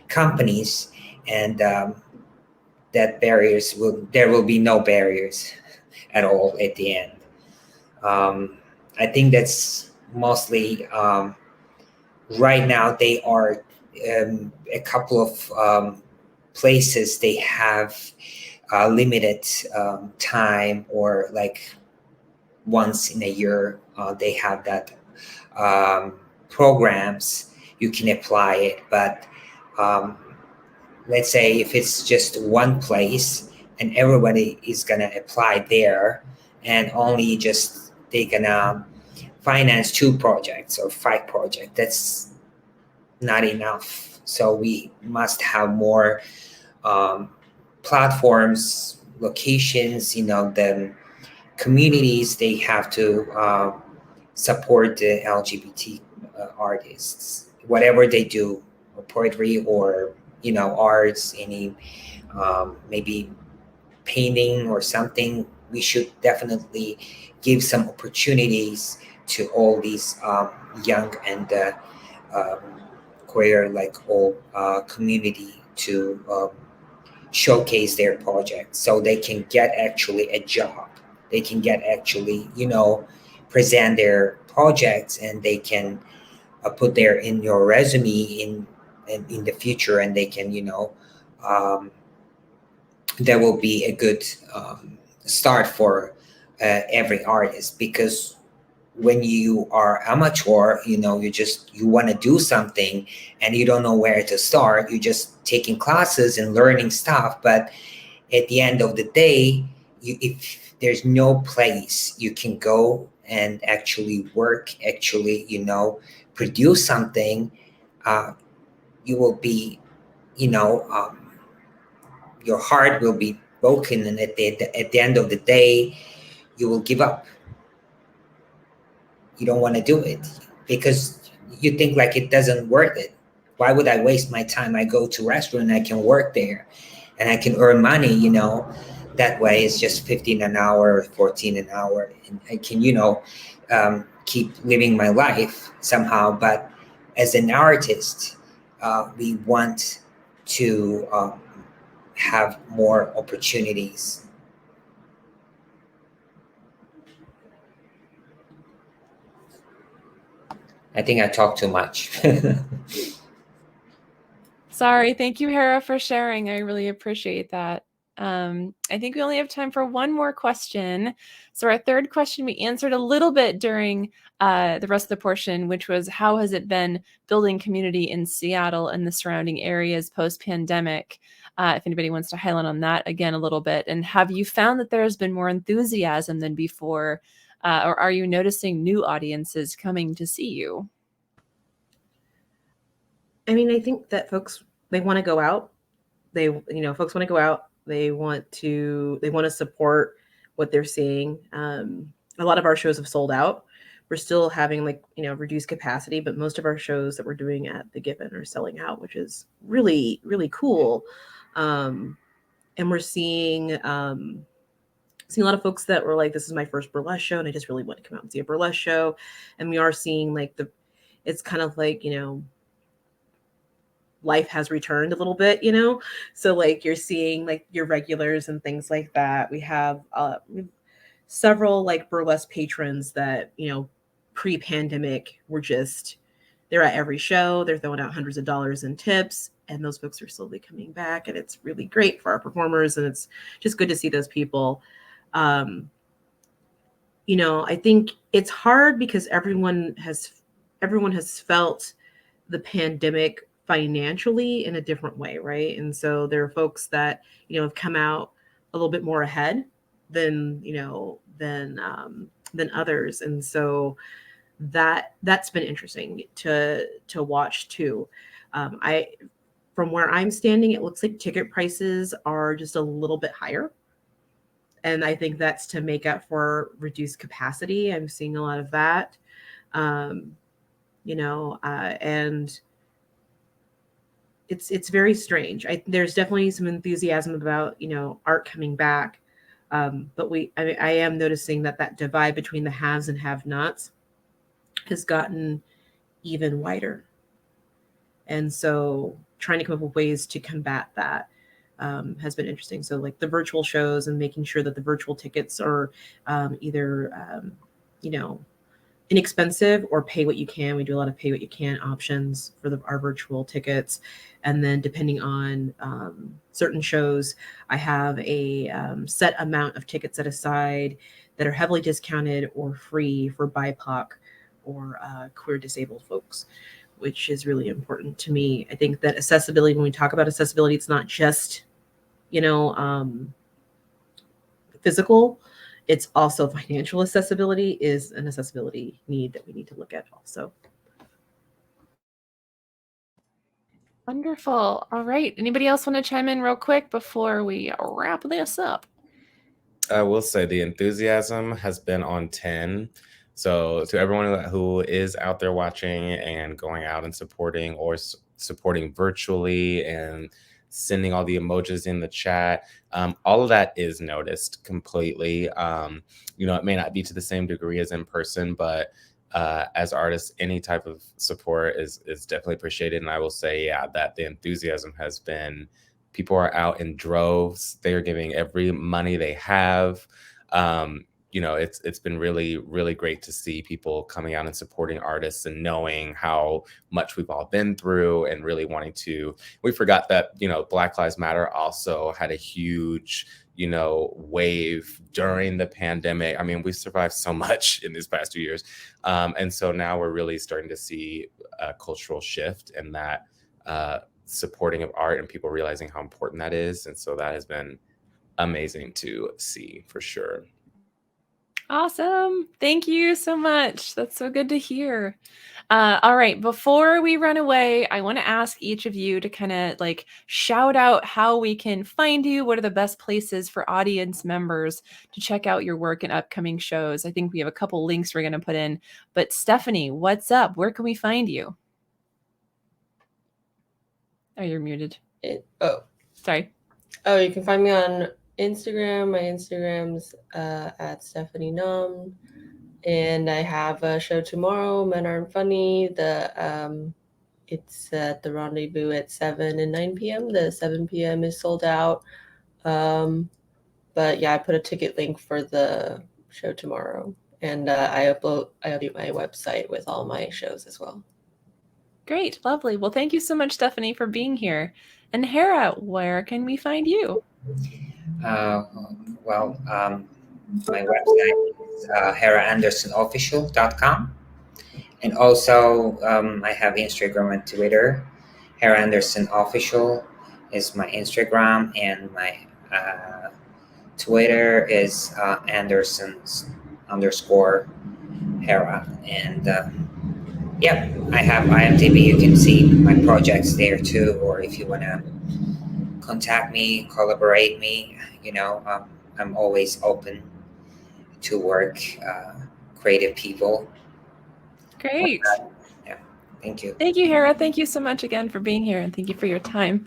companies, and that there will be no barriers at all at the end. I think that's mostly right now. They are a couple of places, they have limited time, or like once in a year they have that programs you can apply it. But let's say if it's just one place and everybody is gonna apply there, and only just they gonna finance 2 projects or 5 projects, that's not enough. So we must have more platforms, locations, the communities, they have to support the LGBT artists, whatever they do, or poetry, or arts, any maybe painting or something. We should definitely give some opportunities to all these young and queer, like all community, to showcase their projects, so they can get actually a job. They can get actually present their projects, and they can put there in your resume in the future, and they can there will be a good start for every artist. Because when you are amateur, you want to do something and you don't know where to start. You're just taking classes and learning stuff, but at the end of the day, if there's no place you can go and actually work, actually produce something, you will be your heart will be broken, and at the end of the day, you will give up. You don't want to do it because you think like it doesn't worth it. Why would I waste my time? I go to restaurant, I can work there and I can earn money, that way it's just 15 an hour or 14 an hour, and I can, keep living my life somehow. But as an artist, we want to have more opportunities. I think I talked too much. Sorry. Thank you, Hera, for sharing. I really appreciate that. I think we only have time for one more question. So our third question we answered a little bit during the rest of the portion, which was, how has it been building community in Seattle and the surrounding areas post-pandemic? If anybody wants to highlight on that again a little bit. And have you found that there has been more enthusiasm than before? Or are you noticing new audiences coming to see you? I mean, I think that folks, they want to go out. Folks want to go out. They want to support what they're seeing. A lot of our shows have sold out. We're still having reduced capacity, but most of our shows that we're doing at the Given are selling out, which is really, really cool. And we're seeing a lot of folks that were like, this is my first burlesque show and I just really want to come out and see a burlesque show. And we are seeing it's kind of like, life has returned a little bit, so you're seeing your regulars and things like that. We have several burlesque patrons that pre-pandemic were they're at every show, they're throwing out hundreds of dollars in tips, and those folks are slowly coming back, and it's really great for our performers, and it's just good to see those people. I think it's hard because everyone has felt the pandemic financially in a different way, right? And so there are folks that have come out a little bit more ahead than others, and so that's been interesting to watch too. From where I'm standing, it looks like ticket prices are just a little bit higher, and I think that's to make up for reduced capacity. I'm seeing a lot of that, and it's very strange. There's definitely some enthusiasm about art coming back, but I am noticing that divide between the haves and have-nots has gotten even wider, and so trying to come up with ways to combat that has been interesting. So the virtual shows and making sure that the virtual tickets are either inexpensive or pay what you can. We do a lot of pay what you can options for our virtual tickets. And then depending on certain shows, I have a set amount of tickets set aside that are heavily discounted or free for BIPOC or queer disabled folks, which is really important to me. I think that accessibility, when we talk about accessibility, it's not just, physical. It's also financial accessibility is an accessibility need that we need to look at also. Wonderful. All right. Anybody else want to chime in real quick before we wrap this up? I will say the enthusiasm has been on 10. So to everyone who is out there watching and going out and supporting or supporting virtually and sending all the emojis in the chat, all of that is noticed completely. It may not be to the same degree as in person, but as artists, any type of support is definitely appreciated. And I will say, that the enthusiasm has been, people are out in droves. They are giving every money they have. It's been really, really great to see people coming out and supporting artists and knowing how much we've all been through and really wanting to. We forgot that, Black Lives Matter also had a huge, wave during the pandemic. I mean, we survived so much in these past 2 years. And so now we're really starting to see a cultural shift in that supporting of art and people realizing how important that is. And so that has been amazing to see for sure. Awesome. Thank you so much. That's so good to hear. All right. Before we run away, I want to ask each of you to kind of shout out how we can find you. What are the best places for audience members to check out your work and upcoming shows? I think we have a couple links we're going to put in. But Stephanie, what's up? Where can we find you? Oh, you're muted. Sorry. Sorry. Oh, you can find me on Instagram. My Instagram's at Stephanie Num. And I have a show tomorrow, Men Aren't Funny. It's at the Rendezvous at 7 and 9 p.m. The 7 p.m. is sold out. But yeah, I put a ticket link for the show tomorrow. And I update my website with all my shows as well. Great, lovely. Well, thank you so much, Stephanie, for being here. And Hera, where can we find you? My website is heraandersonofficial.com. And also, I have Instagram and Twitter. Hera Anderson Official is my Instagram, and my Twitter is Andersons _ Hera. And yeah, I have IMDb. You can see my projects there too. Or if you want to contact me, collaborate me, I'm always open to work creative people. Great. Yeah, thank you. Thank you, Hera. Thank you so much again for being here, and thank you for your time.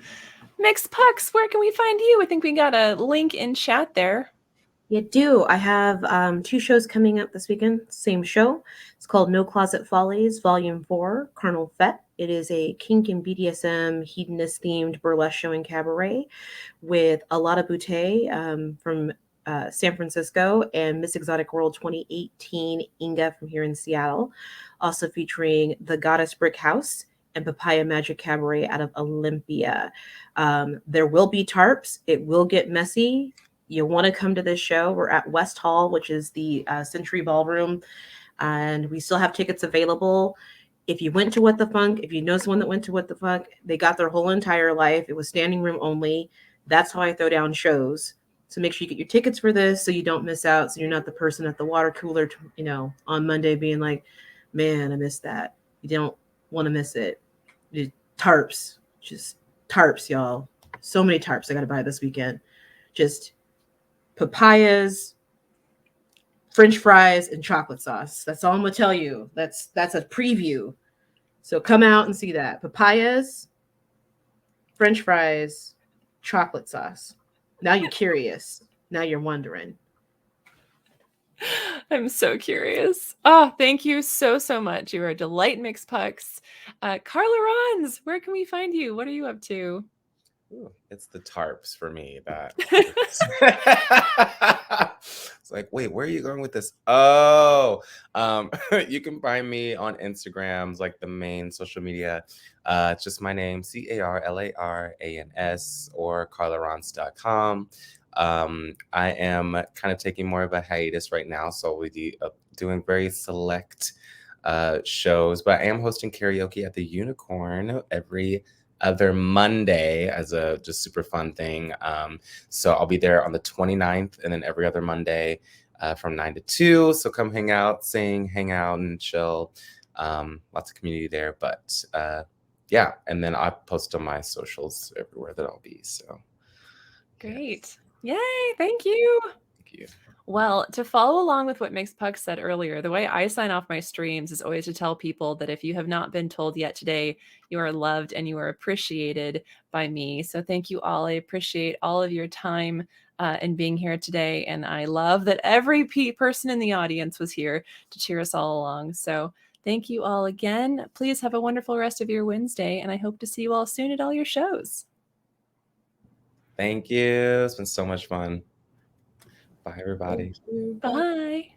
Mixed Pucks, where can we find you? I think we got a link in chat there. You do. I have 2 shows coming up this weekend. Same show. It's called No Closet Follies, Volume 4, Carnal Fete. It is a kink and BDSM hedonist-themed burlesque show and cabaret with a lot of Boutte from San Francisco and Miss Exotic World 2018, Inga from here in Seattle. Also featuring The Goddess Brick House and Papaya Magic Cabaret out of Olympia. There will be tarps. It will get messy. You want to come to this show. We're at West Hall, which is the Century Ballroom, and we still have tickets available. If you went to What the Funk, if you know someone that went to What the Funk, they got their whole entire life. It was standing room only. That's how I throw down shows. So make sure you get your tickets for this so you don't miss out. So you're not the person at the water cooler, on Monday being like, man, I missed that. You don't want to miss it. Tarps, just tarps, y'all. So many tarps I got to buy this weekend. Just papayas, French fries, and chocolate sauce. That's all I'm gonna tell you. That's a preview. So come out and see that. Papayas, French fries, chocolate sauce. Now you're curious. Now you're wondering. I'm so curious. Oh, thank you so much. You are a delight, Mixed Pucks. CarLarans, where can we find you? What are you up to? Ooh, it's the tarps for me that it's like, wait, where are you going with this? You can find me on Instagrams, like the main social media. It's just my name, CarLarans, or CarLarans.com. I am kind of taking more of a hiatus right now, so we'll be doing very select shows, but I am hosting karaoke at the Unicorn every other Monday as a just super fun thing. So I'll be there on the 29th and then every other Monday from 9 to 2. So come hang out, sing, hang out, and chill. Lots of community there. But yeah, and then I post on my socials everywhere that I'll be. So great. Yes. Yay. Thank you. Thank you. Well, to follow along with what Mixed Pucks said earlier, the way I sign off my streams is always to tell people that if you have not been told yet today, you are loved and you are appreciated by me. So thank you all. I appreciate all of your time and being here today. And I love that every person in the audience was here to cheer us all along. So thank you all again. Please have a wonderful rest of your Wednesday. And I hope to see you all soon at all your shows. Thank you. It's been so much fun. Bye, everybody. Bye.